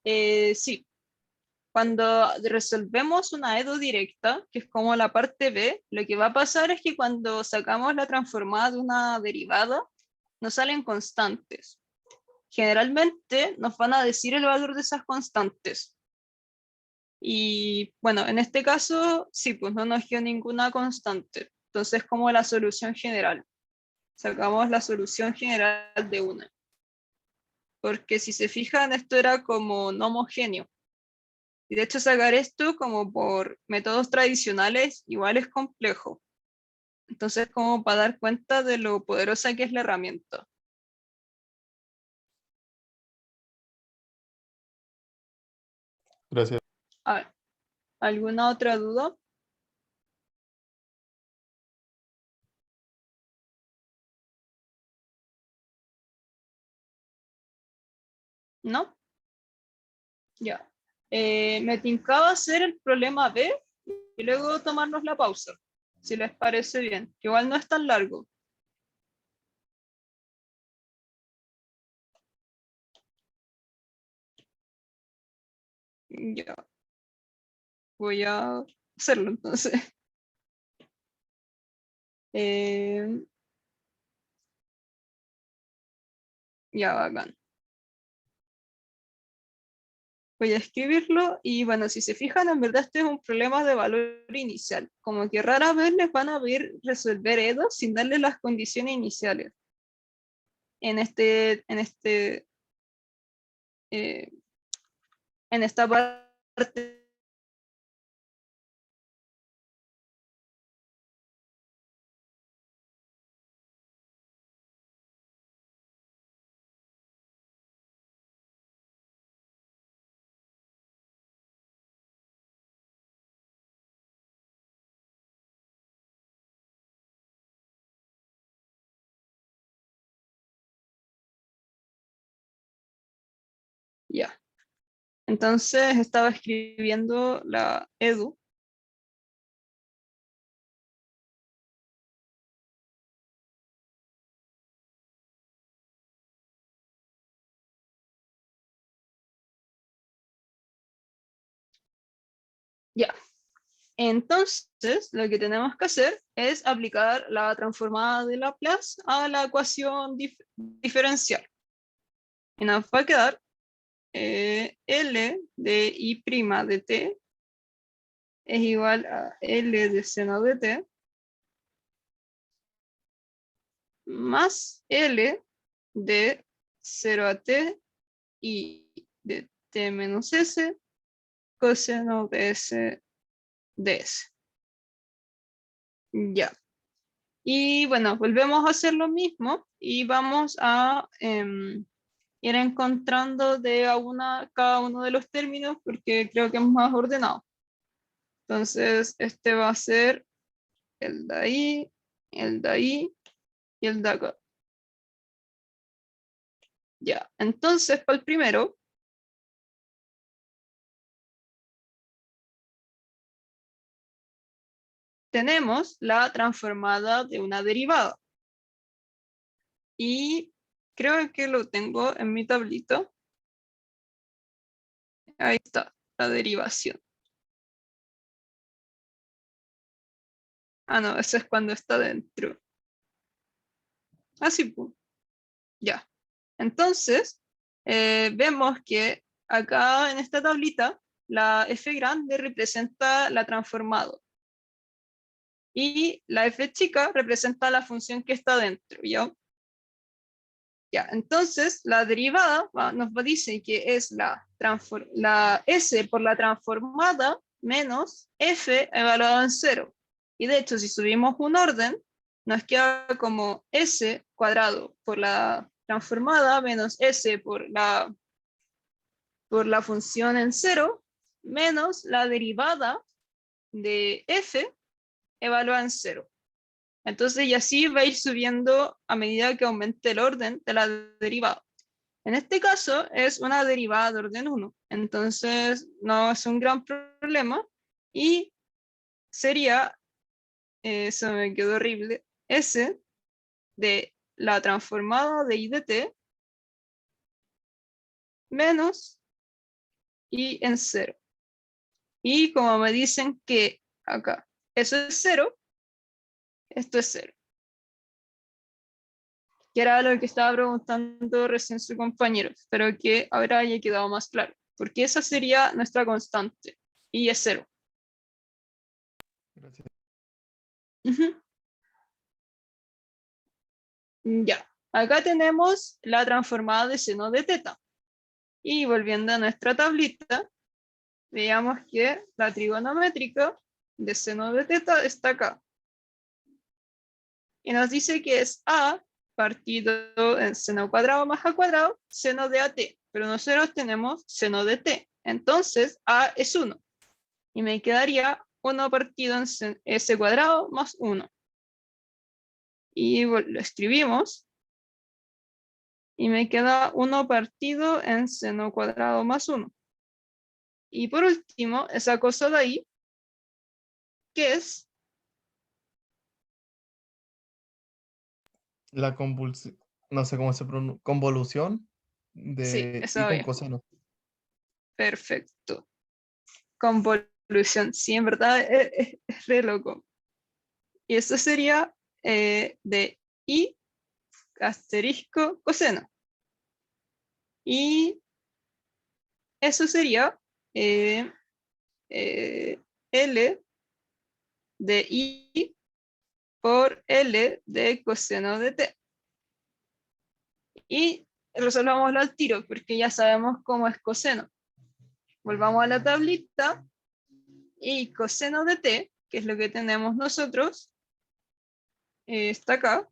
Sí. Cuando resolvemos una EDO directa, que es como la parte B, lo que va a pasar es que cuando sacamos la transformada de una derivada, nos salen constantes. Generalmente nos van a decir el valor de esas constantes. Y bueno, en este caso, sí, pues no nos dio ninguna constante. Entonces, como la solución general. Sacamos la solución general de una. Porque si se fijan, esto era como no homogéneo. Y de hecho, sacar esto como por métodos tradicionales igual es complejo. Entonces, como para dar cuenta de lo poderosa que es la herramienta. Gracias. A ver, ¿alguna otra duda? ¿No? Ya. Me tincaba hacer el problema B y luego tomarnos la pausa, si les parece bien, que igual no es tan largo. Ya. Voy a hacerlo entonces. Ya, bacán. Voy a escribirlo y bueno, si se fijan, en verdad este es un problema de valor inicial. Como que rara vez les van a ver resolver EDO sin darle las condiciones iniciales. En eh, en esta parte. Ya. Entonces estaba escribiendo la EDU. Ya. Entonces, lo que tenemos que hacer es aplicar la transformada de Laplace a la ecuación diferencial. Y nos va a quedar L de I' de t es igual a L de seno de t más L de 0 a t y de t menos s coseno de s de s. Ya. Y bueno, volvemos a hacer lo mismo y vamos a ir encontrando de a una cada uno de los términos porque creo que es más ordenado. Entonces, este va a ser el de ahí, el de ahí y el de acá. Ya, entonces para el primero, tenemos la transformada de una derivada. Y creo que lo tengo en mi tablito. Ahí está, la derivación. Ah, no, eso es cuando está dentro. Así, pues. Ya. Entonces, vemos que acá en esta tablita, la f grande representa la transformado. Y la f chica representa la función que está dentro, ¿ya? Ya, entonces la derivada nos dice que es la S por la transformada menos F evaluado en 0. Y de hecho, si subimos un orden, nos queda como S cuadrado por la transformada menos S por la función en 0 menos la derivada de F evaluada en 0. Entonces, y así va a ir subiendo a medida que aumente el orden de la derivada. En este caso es una derivada de orden 1, entonces no es un gran problema y sería, eso me quedó horrible, S de la transformada de I de t menos I en 0. Y como me dicen que acá eso es 0, esto es 0. Que era lo que estaba preguntando recién su compañero, pero que ahora haya quedado más claro, porque esa sería nuestra constante, y es 0. Gracias. Ya, acá tenemos la transformada de seno de teta, y volviendo a nuestra tablita, veamos que la trigonométrica de seno de teta está acá, y nos dice que es A partido en seno cuadrado más A cuadrado, seno de AT, pero nosotros tenemos seno de T, entonces A es 1, y me quedaría 1 partido en S cuadrado más 1. Y lo escribimos, y me queda 1 partido en seno cuadrado más 1. Y por último, esa cosa de ahí, que es La convulsión, no sé cómo se pronuncia, convolución sí, de eso I con es. coseno. Perfecto. Convolución, sí, en verdad es re loco. Y eso sería de I asterisco coseno. Y eso sería L de I por L de coseno de T. Y resolvámoslo al tiro, porque ya sabemos cómo es coseno. Volvamos a la tablita, y coseno de T, que es lo que tenemos nosotros, está acá,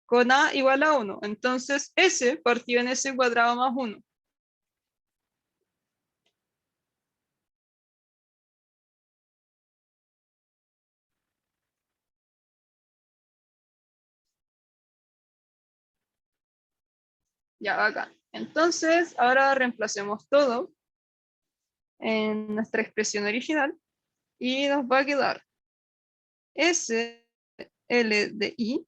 con A igual a 1. Entonces, S partido en S cuadrado más 1. Ya, acá. Entonces, ahora reemplacemos todo en nuestra expresión original y nos va a quedar S L de I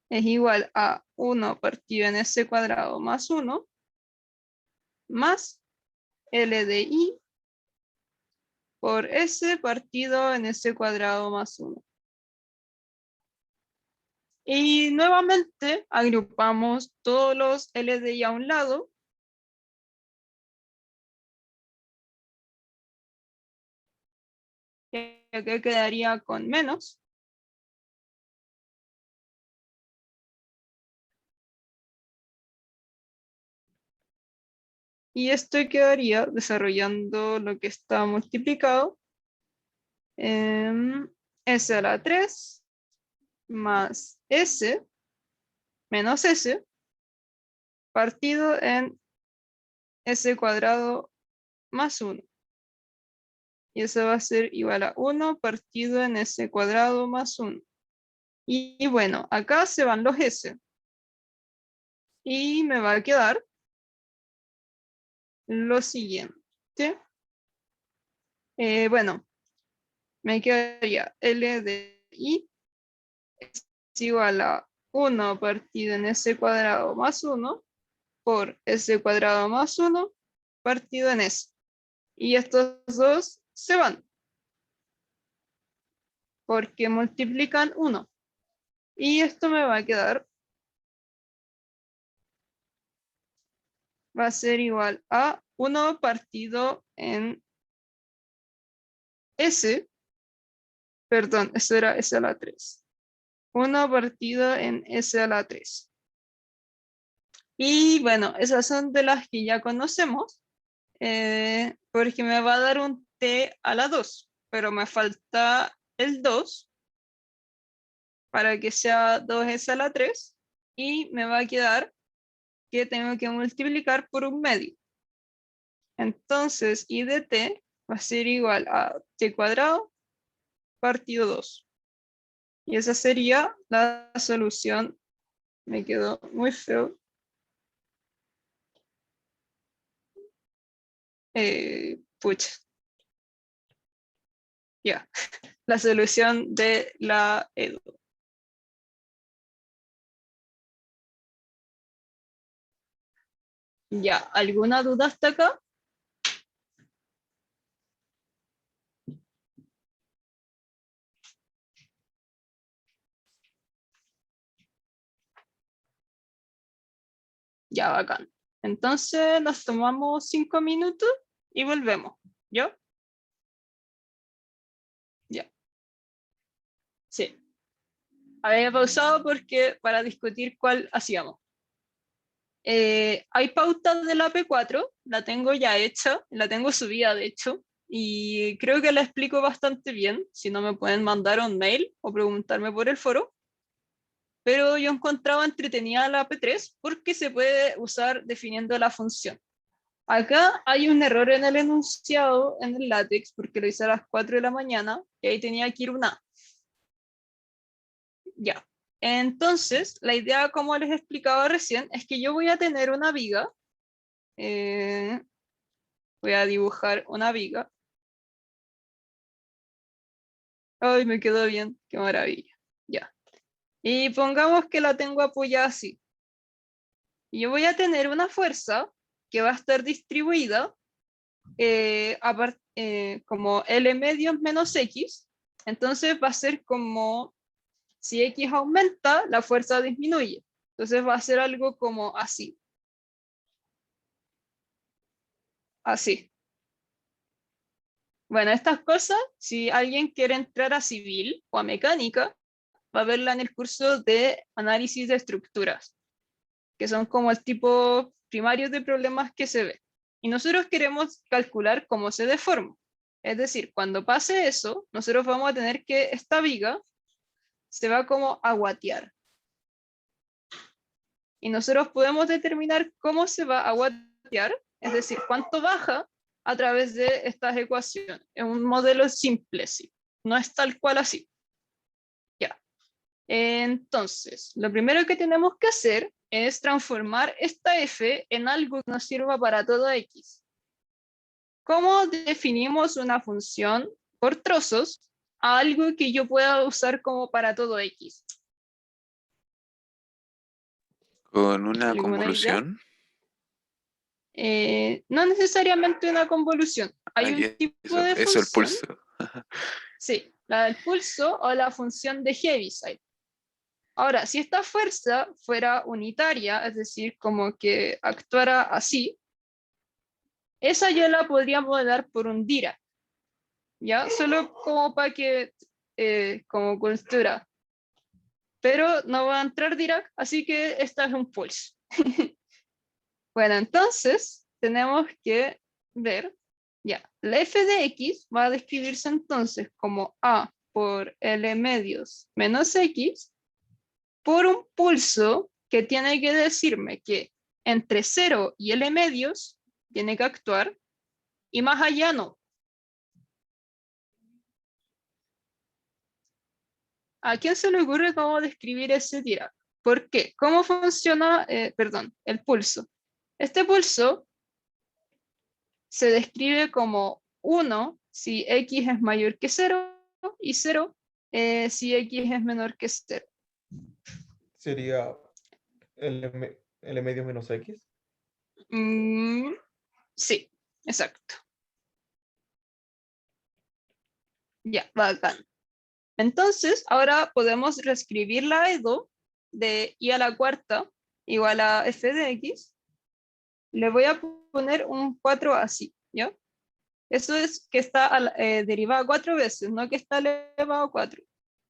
es igual a 1 partido en S cuadrado más 1 más L de I por S partido en S cuadrado más 1. Y nuevamente agrupamos todos los L de I a un lado. Que quedaría con menos. Y esto quedaría desarrollando lo que está multiplicado en S a la 3 más S menos S partido en S cuadrado más 1. Y eso va a ser igual a 1 partido en S cuadrado más 1. Y bueno, acá se van los S. Y me va a quedar lo siguiente. Bueno, me quedaría L de I es igual a 1 partido en S cuadrado más 1 por S cuadrado más 1 partido en S. Y estos dos se van porque multiplican 1. Y esto me va a quedar va a ser igual a 1 partido en S, perdón, eso era S a la 3. 1 partido en S a la 3. Y bueno, esas son de las que ya conocemos, porque me va a dar un T a la 2, pero me falta el 2 para que sea 2S a la 3, y me va a quedar que tengo que multiplicar por un medio. Entonces, I de T va a ser igual a T cuadrado partido 2. Y esa sería la solución. Me quedó muy feo. Pucha. Ya. La solución de la EDU. Ya. ¿Alguna duda hasta acá? Ya, bacán. Entonces nos tomamos 5 minutos y volvemos. ¿Yo? Ya. Sí. Había pausado porque para discutir cuál hacíamos. Hay pautas de la P4, la tengo ya hecha, la tengo subida de hecho, y creo que la explico bastante bien. Si no, me pueden mandar un mail o preguntarme por el foro. Pero yo encontraba entretenida la P3 porque se puede usar definiendo la función. Acá hay un error en el enunciado en el LaTeX porque lo hice a las 4 de la mañana y ahí tenía que ir una A. Ya. Entonces, la idea, como les explicaba recién, es que yo voy a tener una viga. Voy a dibujar una viga. Ay, me quedó bien, qué maravilla. Ya. Y pongamos que la tengo apoyada así. Y yo voy a tener una fuerza que va a estar distribuida como L medios menos X. Entonces va a ser como si X aumenta, la fuerza disminuye. Entonces va a ser algo como así. Así. Bueno, estas cosas, si alguien quiere entrar a civil o a mecánica, va a verla en el curso de análisis de estructuras, que son como el tipo primario de problemas que se ve. Y nosotros queremos calcular cómo se deforma. Es decir, cuando pase eso, nosotros vamos a tener que esta viga se va como a guatear. Y nosotros podemos determinar cómo se va a guatear, es decir, cuánto baja a través de estas ecuaciones. Es un modelo simple, sí. No es tal cual así. Ya. Entonces, lo primero que tenemos que hacer es transformar esta f en algo que nos sirva para todo x. ¿Cómo definimos una función por trozos a algo que yo pueda usar como para todo x? Con una ¿Alguna idea? convolución. No necesariamente una convolución. Hay un tipo de Eso, el función. pulso. Sí, la del pulso o la función de Heaviside. Ahora, si esta fuerza fuera unitaria, es decir, como que actuara así, esa yo la podría modelar por un Dirac, ¿ya? Solo como para que, como cultura. Pero no va a entrar Dirac, así que esta es un pulso. Bueno, entonces tenemos que ver, ya, la f de x va a describirse entonces como a por L medios menos x por un pulso que tiene que decirme que entre 0 y L medios tiene que actuar y más allá no. ¿A quién se le ocurre cómo describir ese Dirac? ¿Por qué? ¿Cómo funciona, el pulso? Este pulso se describe como 1 si x es mayor que 0 y 0 si x es menor que 0. Sería L medio menos X. Sí, exacto. Ya, bacán. Entonces, ahora podemos reescribir la EDO de i a la cuarta igual a f de x le voy a poner un 4 así, ¿ya? Eso es que está derivada 4 veces, no que está elevado a 4.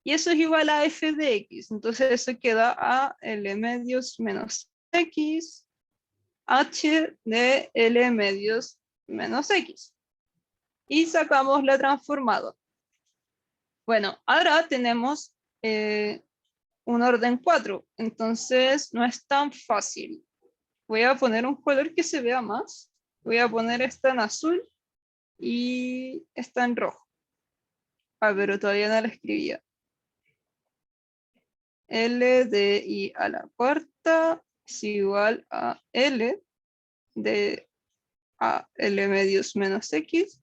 Y eso es igual a f de x. Entonces eso queda a L medios menos x, h de L medios menos x. Y sacamos la transformada. Bueno, ahora tenemos un orden 4, entonces no es tan fácil. Voy a poner un color que se vea más. Voy a poner esta en azul y esta en rojo. Ah, pero todavía no la escribía. L de I a la cuarta es igual a L de a L medios menos X,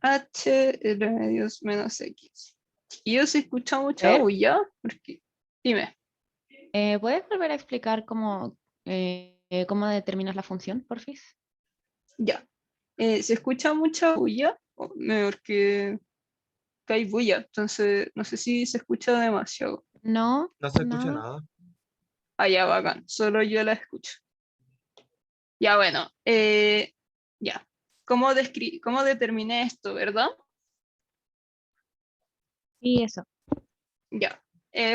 H L medios menos X. Y yo se escucha mucha bulla, porque dime. ¿Puedes volver a explicar cómo determinas la función, porfis? Ya. ¿Se escucha mucha bulla? Mejor que hay bulla, entonces no sé si se escucha demasiado. No, No se escucha no. nada. Ya, bacán, solo yo la escucho. Ya, bueno, ya. ¿Cómo determiné esto, verdad? Sí, eso. Ya.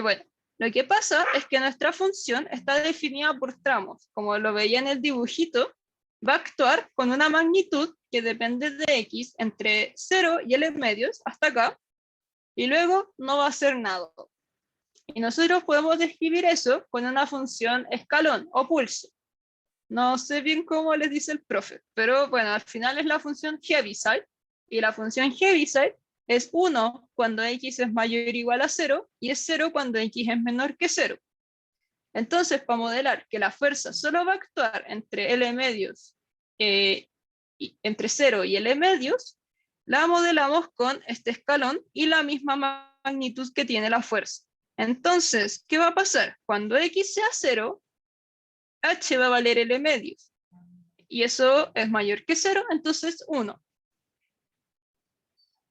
Bueno, lo que pasa es que nuestra función está definida por tramos. Como lo veía en el dibujito, va a actuar con una magnitud que depende de x entre 0 y L medios hasta acá, y luego no va a hacer nada. Y nosotros podemos describir eso con una función escalón o pulso. No sé bien cómo les dice el profe, pero bueno, al final es la función Heaviside, y la función Heaviside es 1 cuando x es mayor o igual a 0, y es 0 cuando x es menor que 0. Entonces, para modelar que la fuerza solo va a actuar entre L medios, entre 0 y L medios, la modelamos con este escalón y la misma magnitud que tiene la fuerza. Entonces, ¿qué va a pasar? Cuando x sea 0, h va a valer L medios. Y eso es mayor que 0, entonces 1.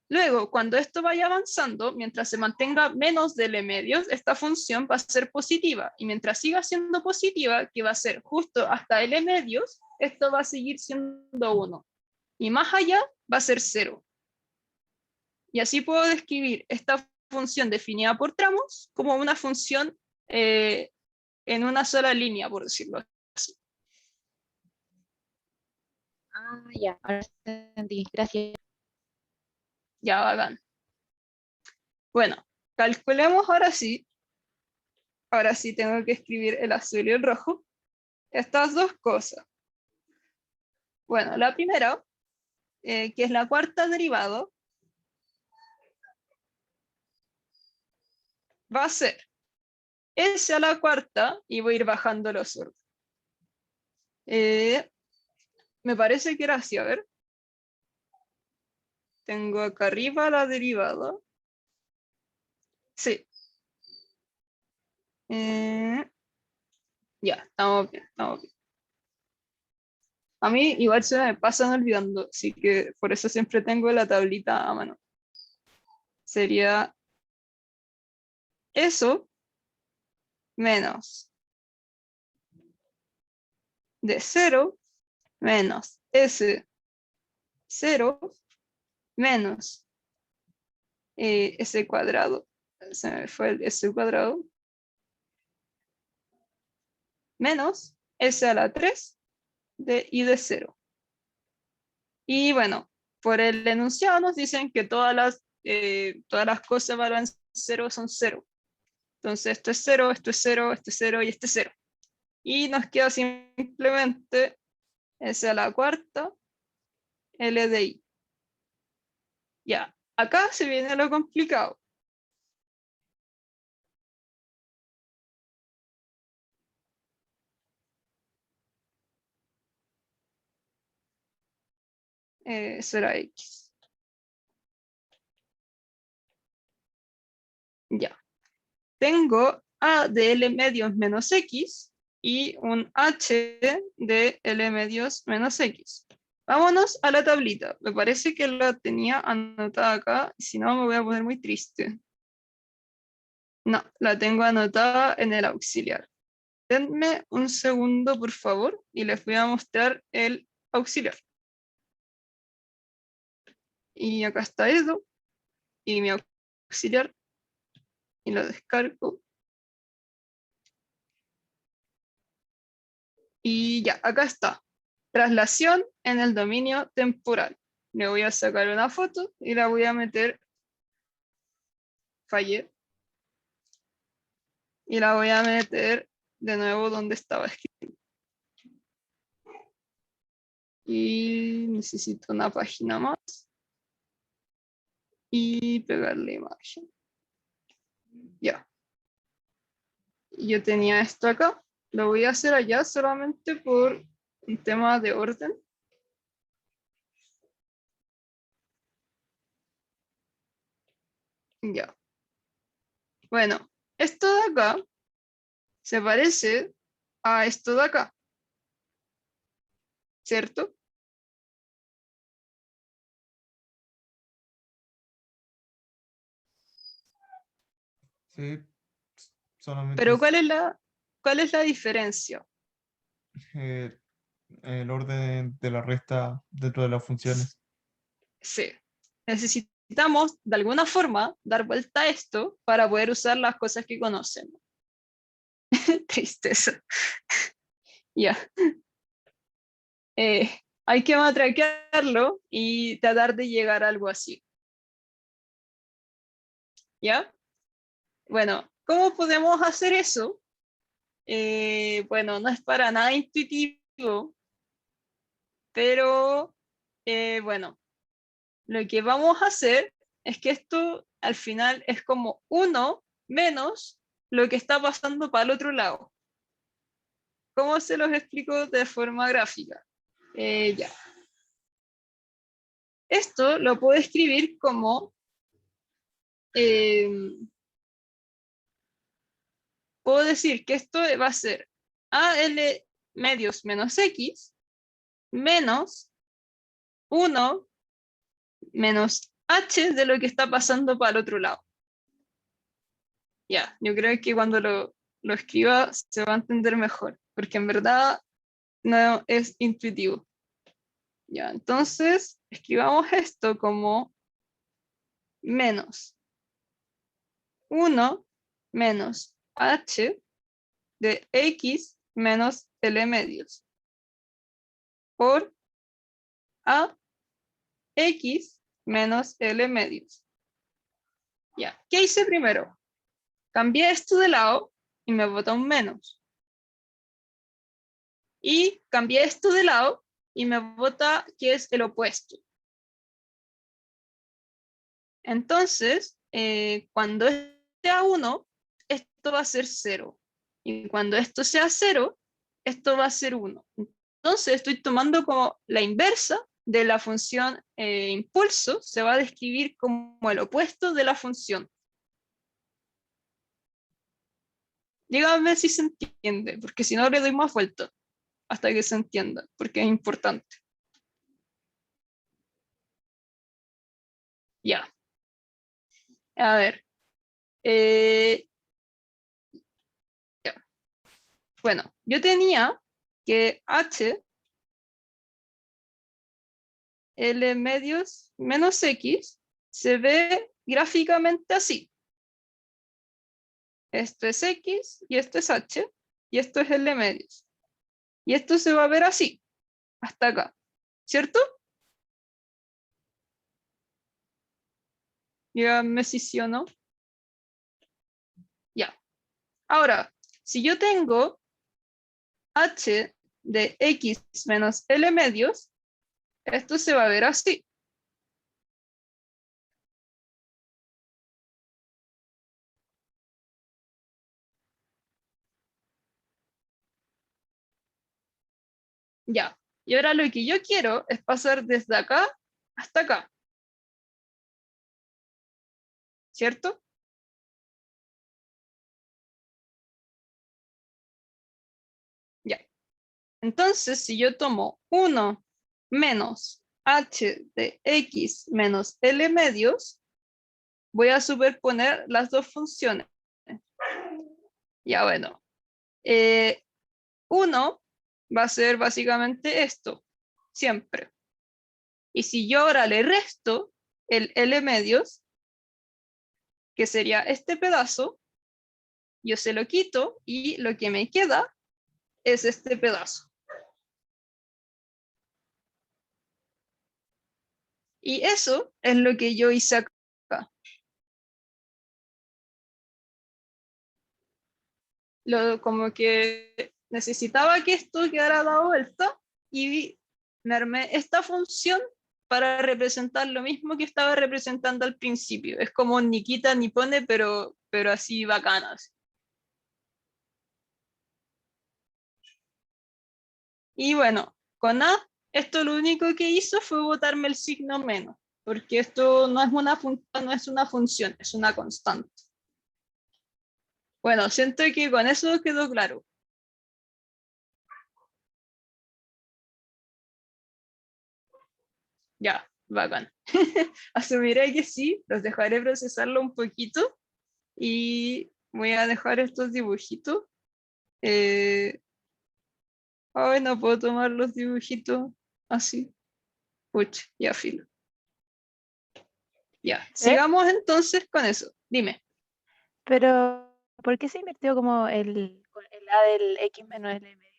Luego, cuando esto vaya avanzando, mientras se mantenga menos de L medios, esta función va a ser positiva. Y mientras siga siendo positiva, que va a ser justo hasta L medios, esto va a seguir siendo 1. Y más allá va a ser 0. Y así puedo describir esta función definida por tramos como una función en una sola línea, por decirlo así. Ah, ya, ahora entendí. Gracias. Ya, bacán. Bueno, calculemos ahora sí. Ahora sí tengo que escribir el azul y el rojo. Estas dos cosas. Bueno, la primera, que es la cuarta derivada, va a ser S a la cuarta, y voy a ir bajando los órdenes. Me parece que era así, a ver. Tengo acá arriba la derivada. Sí. Ya, estamos bien, estamos bien. A mí igual se me pasan olvidando, así que por eso siempre tengo la tablita a mano. Sería eso menos de 0 menos S 0 menos S cuadrado. Se me fue el S cuadrado. Menos S a la 3 de I de 0. Y bueno, por el enunciado nos dicen que todas las cosas valen 0 son 0. Entonces esto es 0, esto es 0, esto es 0 y este es 0. Y nos queda simplemente S a la cuarta L de I. Ya, acá se viene lo complicado. Eso era X. Ya. Tengo A de L medios menos X y un H de L medios menos X. Vámonos a la tablita. Me parece que la tenía anotada acá, si no me voy a poner muy triste. No, la tengo anotada en el auxiliar. denme un segundo, por favor, y les voy a mostrar el auxiliar. Y acá está Edo, y mi auxiliar, y lo descargo. Y ya, acá está. Traslación en el dominio temporal. Le voy a sacar una foto y la voy a meter. Fallé. Y la voy a meter de nuevo donde estaba escrito. Y necesito una página más. Y pegar la imagen. Ya. Yo tenía esto acá. Lo voy a hacer allá solamente por un tema de orden. Ya. Bueno, esto de acá se parece a esto de acá, ¿cierto? Sí, solamente Pero es, ¿cuál es la diferencia? eh, el orden de la resta dentro de las funciones. Sí. Necesitamos de alguna forma dar vuelta a esto para poder usar las cosas que conocemos. Tristeza. Ya. Hay que matraquearlo y tratar de llegar a algo así. ¿Ya? Bueno, ¿cómo podemos hacer eso? Bueno, no es para nada intuitivo, pero bueno, lo que vamos a hacer es que esto al final es como 1 menos lo que está pasando para el otro lado. ¿Cómo se los explico de forma gráfica? Ya. Esto lo puedo escribir como puedo decir que esto va a ser AL medios menos X menos 1 menos H de lo que está pasando para el otro lado. Ya, yo creo que cuando lo escriba se va a entender mejor, porque en verdad no es intuitivo. Ya, entonces escribamos esto como menos 1 menos H de X menos L medios por A X menos L medios. Ya, ¿qué hice primero? Cambié esto de lado y me bota un menos. Y cambié esto de lado y me bota que es el opuesto. Entonces, cuando sea 1, esto va a ser 0. Y cuando esto sea 0, esto va a ser 1. Entonces, estoy tomando como la inversa de la función impulso, se va a describir como el opuesto de la función. Díganme si se entiende, porque si no le doy más vuelta hasta que se entienda, porque es importante. Ya. A ver. Ya. Bueno, yo tenía que H L medios menos X se ve gráficamente así. Esto es X y esto es H y esto es L medios. Y esto se va a ver así, hasta acá, ¿cierto? Díganme si sí o no. Ya. Ahora, si yo tengo H de X menos L medios, esto se va a ver así. Ya. Y ahora lo que yo quiero es pasar desde acá hasta acá. ¿Cierto? Ya. Entonces, si yo tomo 1 menos H de X menos L medios, voy a superponer las dos funciones. Ya bueno. 1 va a ser básicamente esto, siempre. Y si yo ahora le resto el L medios, que sería este pedazo, yo se lo quito y lo que me queda es este pedazo. Y eso es lo que yo hice acá. Como que necesitaba que esto quedara dado vuelta y me armé esta función para representar lo mismo que estaba representando al principio. Es como ni quita ni pone, pero así bacanas. Y bueno, con A, esto lo único que hizo fue botarme el signo menos, porque esto no es una función, es una constante. Bueno, siento que con eso quedó claro. Ya, bacán. Asumiré que sí, los dejaré procesarlo un poquito y voy a dejar estos dibujitos. Ay, no puedo tomar los dibujitos así. Pucha, ya filo. Ya, sigamos entonces con eso. Dime. Pero, ¿por qué se invirtió como el A del X menos L medio?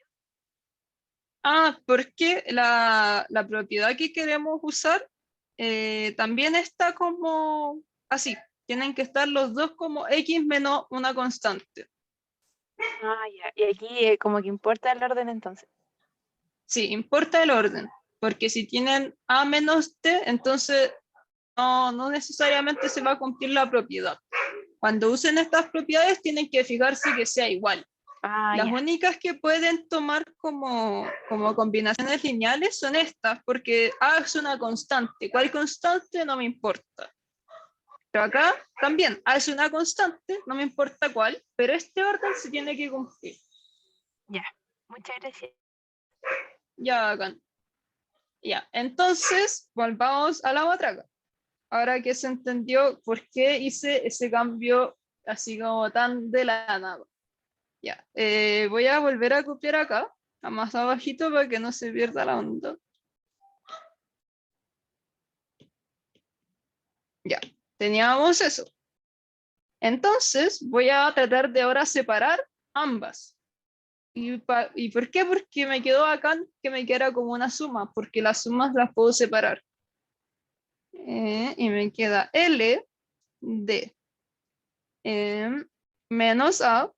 Porque la propiedad que queremos usar también está como así. Tienen que estar los dos como X menos una constante. Ah, ya. Y aquí como que importa el orden entonces. Sí, importa el orden, porque si tienen A menos T, entonces no necesariamente se va a cumplir la propiedad. Cuando usen estas propiedades tienen que fijarse que sea igual. Ah, Las ya. únicas que pueden tomar como combinaciones lineales son estas, porque A es una constante. ¿Cuál constante? No me importa. Pero acá también A es una constante, no me importa cuál, pero este orden se tiene que cumplir. Ya. Muchas gracias. Ya, hagan. Ya, entonces volvamos a la matraca. Ahora que se entendió por qué hice ese cambio así como tan de la nada. Ya, voy a volver a copiar acá, a más abajito para que no se pierda la onda. Ya, teníamos eso. Entonces voy a tratar de ahora separar ambas. ¿Y por qué? Porque me quedó acá que me queda como una suma, porque las sumas las puedo separar. Y me queda L de menos A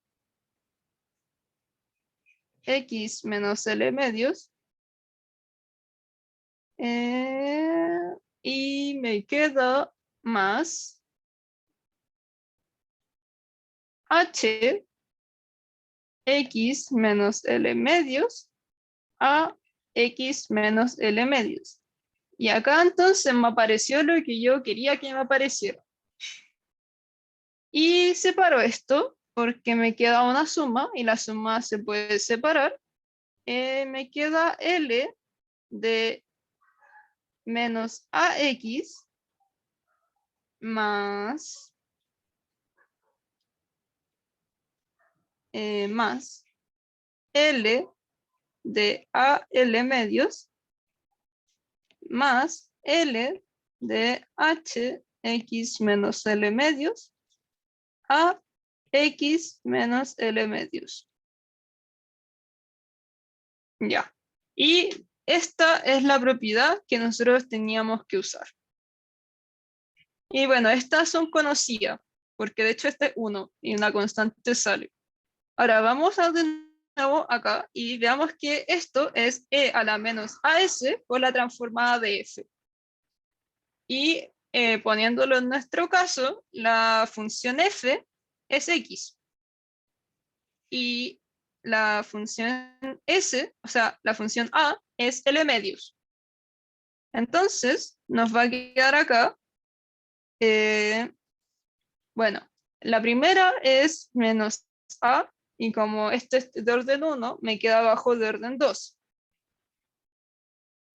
X menos L medios. Y me queda más H X menos L medios a X menos L medios. Y acá entonces me apareció lo que yo quería que me apareciera. Y separo esto porque me queda una suma y la suma se puede separar. Me queda L de menos AX más L de AL medios más L de HX menos L medios a X menos L medios. Ya. Y esta es la propiedad que nosotros teníamos que usar. Y bueno, estas son conocidas, porque de hecho este es 1 y una constante sale. Ahora vamos a de nuevo acá y veamos que esto es E a la menos AS por la transformada de F. Y poniéndolo en nuestro caso, la función F es X. Y la función S, o sea, la función A es L medios. Entonces, nos va a quedar acá, bueno, la primera es menos A, y como este es de orden 1, me queda abajo de orden 2.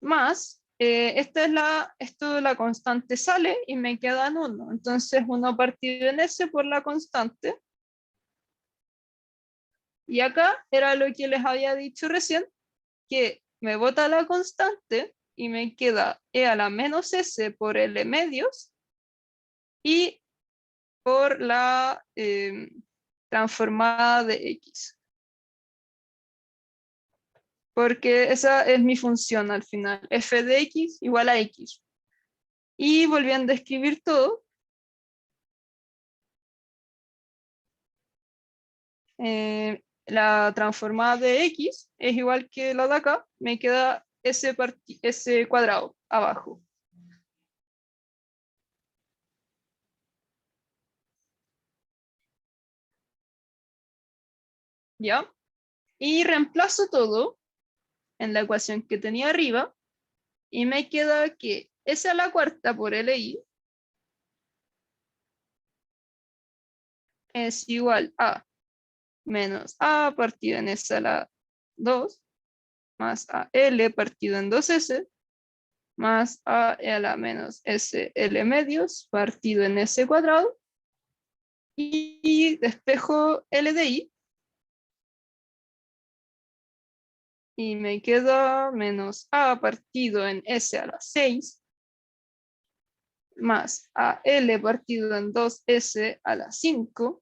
Más, esto de la constante sale y me quedan 1. Entonces 1 partido en S por la constante Y acá era lo que les había dicho recién, que me bota la constante y me queda e a la menos s por l medios y por la transformada de x. Porque esa es mi función al final, f de x igual a x. Y volviendo a escribir todo, la transformada de x es igual que la de acá, me queda ese cuadrado abajo. ¿Ya? Y reemplazo todo en la ecuación que tenía arriba y me queda que s a la cuarta por LI es igual a menos a partido en s a la 2 más a L partido en 2S más a la menos S L medios partido en S cuadrado y despejo L de I y me queda menos a partido en S a la 6 más a L partido en 2S a la 5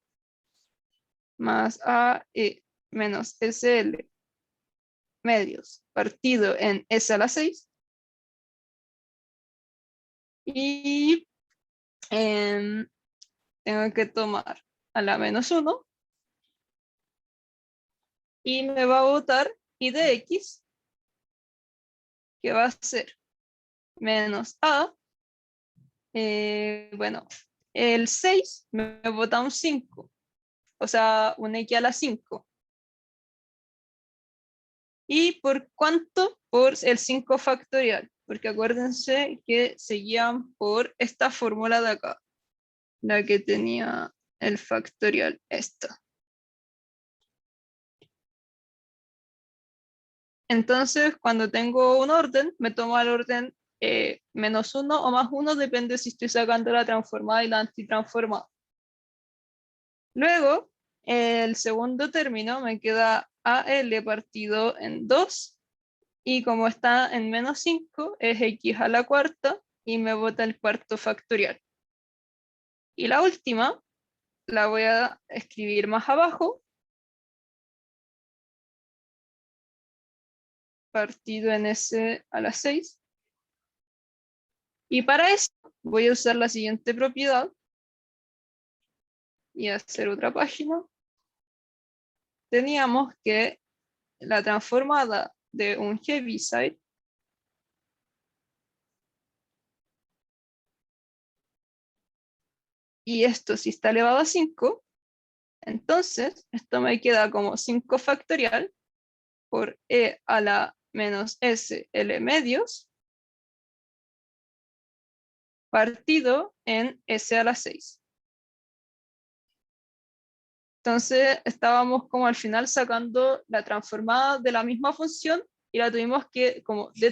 más a E menos SL medios partido en S a la 6 y tengo que tomar a la menos 1 y me va a botar I de X, que va a ser menos A, bueno, el 6 me bota un 5, o sea, un X a la 5. ¿Y por cuánto? Por el 5 factorial, porque acuérdense que seguían por esta fórmula de acá, la que tenía el factorial esta. Entonces, cuando tengo un orden, me tomo el orden menos 1 o más 1, depende si estoy sacando la transformada y la antitransformada. Luego, el segundo término me queda AL partido en 2, y como está en menos 5, es X a la cuarta, y me bota el cuarto factorial. Y la última, la voy a escribir más abajo, partido en S a la 6. Y para eso voy a usar la siguiente propiedad y hacer otra página. Teníamos que la transformada de un Heaviside y esto si está elevado a 5, entonces esto me queda como 5 factorial por E a la menos S L medios partido en S a la 6. Entonces estábamos como al final sacando la transformada de la misma función y la tuvimos que como de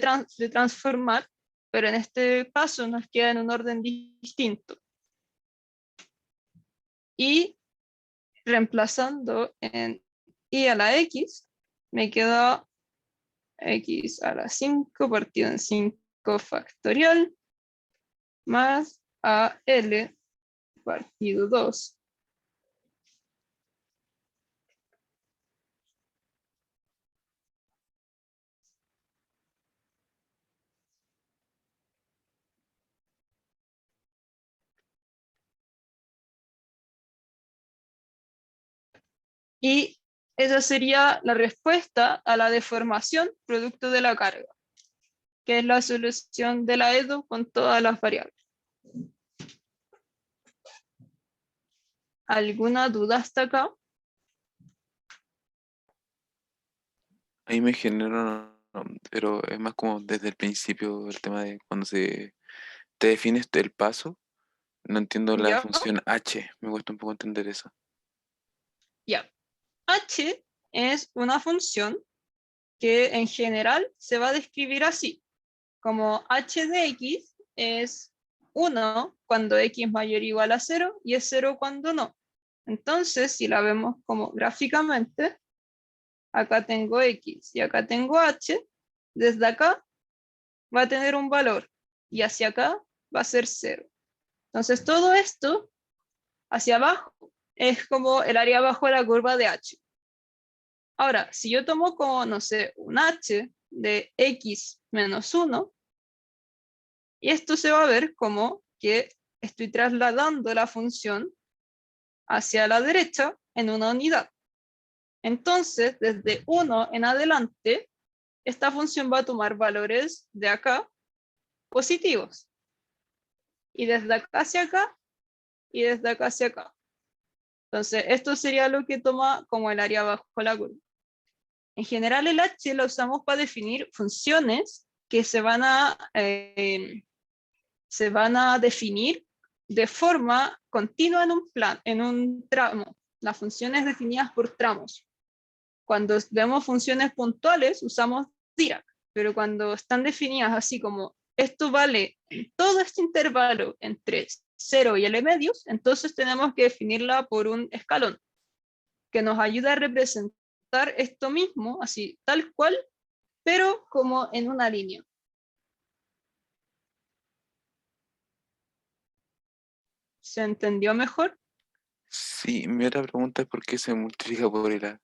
transformar, pero en este caso nos queda en un orden distinto. Y reemplazando en I a la X, me queda X a la 5 partido en 5 factorial más a L partido 2. Y esa sería la respuesta a la deformación producto de la carga, que es la solución de la EDO con todas las variables. ¿Alguna duda hasta acá? Ahí me genera, pero es más como desde el principio el tema de cuando te defines el paso. No entiendo la ¿Ya? función H, me cuesta un poco entender eso. Ya. H es una función que en general se va a describir así, como h de x es 1 cuando x mayor o igual a 0 y es 0 cuando no. Entonces, si la vemos como gráficamente, acá tengo X y acá tengo H, desde acá va a tener un valor y hacia acá va a ser 0. Entonces todo esto hacia abajo es como el área abajo de la curva de H. Ahora, si yo tomo como, no sé, un H de X menos 1, y esto se va a ver como que estoy trasladando la función hacia la derecha en una unidad. Entonces, desde 1 en adelante, esta función va a tomar valores de acá positivos. Y desde acá hacia acá, y desde acá hacia acá. Entonces, esto sería lo que toma como el área abajo de la curva. En general, el H lo usamos para definir funciones que se van a definir de forma continua en un tramo. Las funciones definidas por tramos. Cuando vemos funciones puntuales, usamos Dirac, pero cuando están definidas así como esto vale en todo este intervalo entre 0 y L medios, entonces tenemos que definirla por un escalón que nos ayuda a representar esto mismo, así tal cual, pero como en una línea. ¿Se entendió mejor? Sí, mi otra pregunta es por qué se multiplica por el A.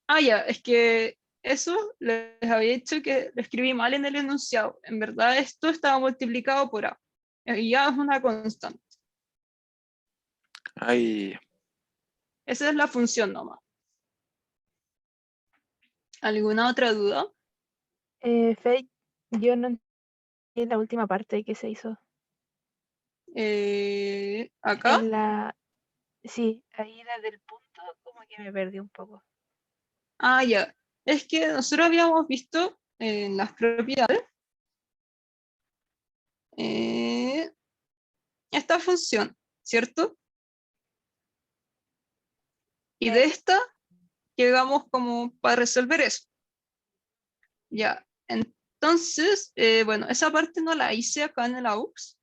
Ah, ya, es que eso les había dicho que lo escribí mal en el enunciado. En verdad esto estaba multiplicado por A. Y A es una constante. Ay, Esa es la función nomás. ¿Alguna otra duda? Fake, yo no entendí la última parte que se hizo. ¿Acá? En la, sí, ahí desde el punto como que me perdí un poco. Ah, ya. Es que nosotros habíamos visto en las propiedades esta función, ¿cierto? Y de esta llegamos como para resolver eso. Ya, entonces, bueno, esa parte no la hice acá en el AUX,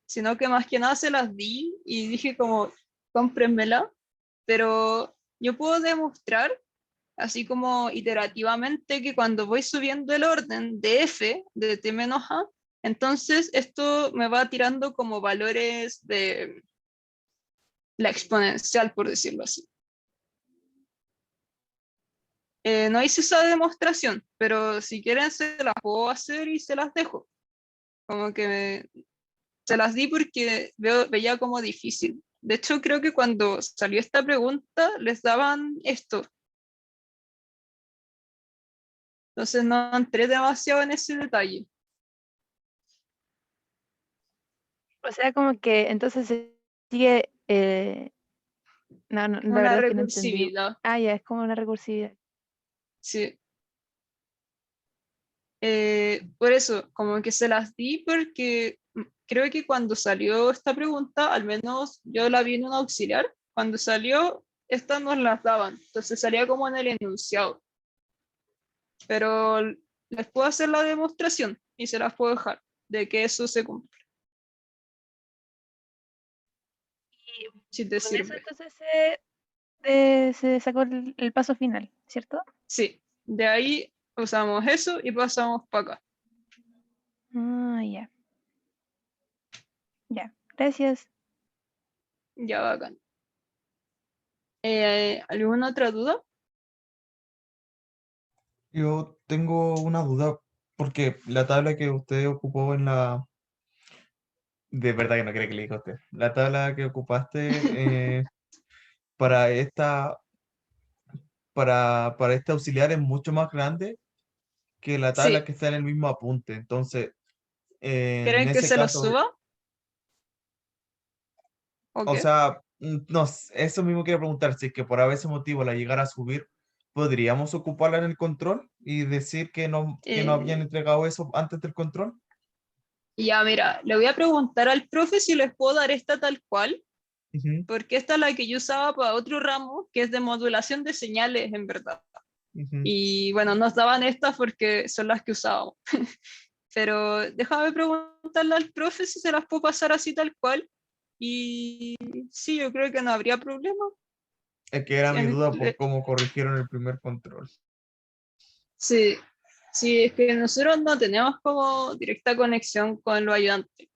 sino que más que nada se las di y dije como, cómprenmela, pero yo puedo demostrar, así como iterativamente, que cuando voy subiendo el orden de f, de t menos a, entonces esto me va tirando como valores de la exponencial, por decirlo así. No hice esa demostración, pero si quieren se las puedo hacer y se las dejo. Como que se las di porque veía como difícil. De hecho, creo que cuando salió esta pregunta les daban esto. Entonces no entré demasiado en ese detalle. O sea, como que entonces se sigue, no, la Una verdad es que no entendí. recursividad. Ah, ya, es como una recursividad. Sí. Por eso, como que se las di porque creo que cuando salió esta pregunta, al menos yo la vi en un auxiliar, cuando salió, estas nos las daban, entonces salía como en el enunciado. Pero les puedo hacer la demostración y se las puedo dejar de que eso se cumple, Y si te con eso sirve. entonces se sacó el paso final, ¿cierto? Sí, de ahí usamos eso y pasamos para acá. Ah, ya. Ya, gracias. Ya bacán. ¿Alguna otra duda? Yo tengo una duda porque la tabla que usted ocupó en la... De verdad que no creo que le diga a usted. La tabla que ocupaste para para este auxiliar es mucho más grande que la tabla Sí, que está en el mismo apunte. Entonces, en ¿quieren que ese se lo caso, suba? ¿O o qué? sea, no, eso mismo quería preguntar, si es que por ese motivo la llegara a subir, ¿podríamos ocuparla en el control y decir que no habían Eh, entregado eso antes del control? ya, mira, le voy a preguntar al profe si les puedo dar esta tal cual, Ujú, porque esta es la que yo usaba para otro ramo, que es de modulación de señales, en verdad. ujú. Y bueno, nos daban estas porque son las que usábamos. Pero déjame preguntarle al profe si se las puedo pasar así tal cual. Y sí, yo creo que no habría problema. Es que era mi duda por Siempre- cómo corrigieron el primer control. Sí, sí, es que nosotros no tenemos como directa conexión con los ayudantes.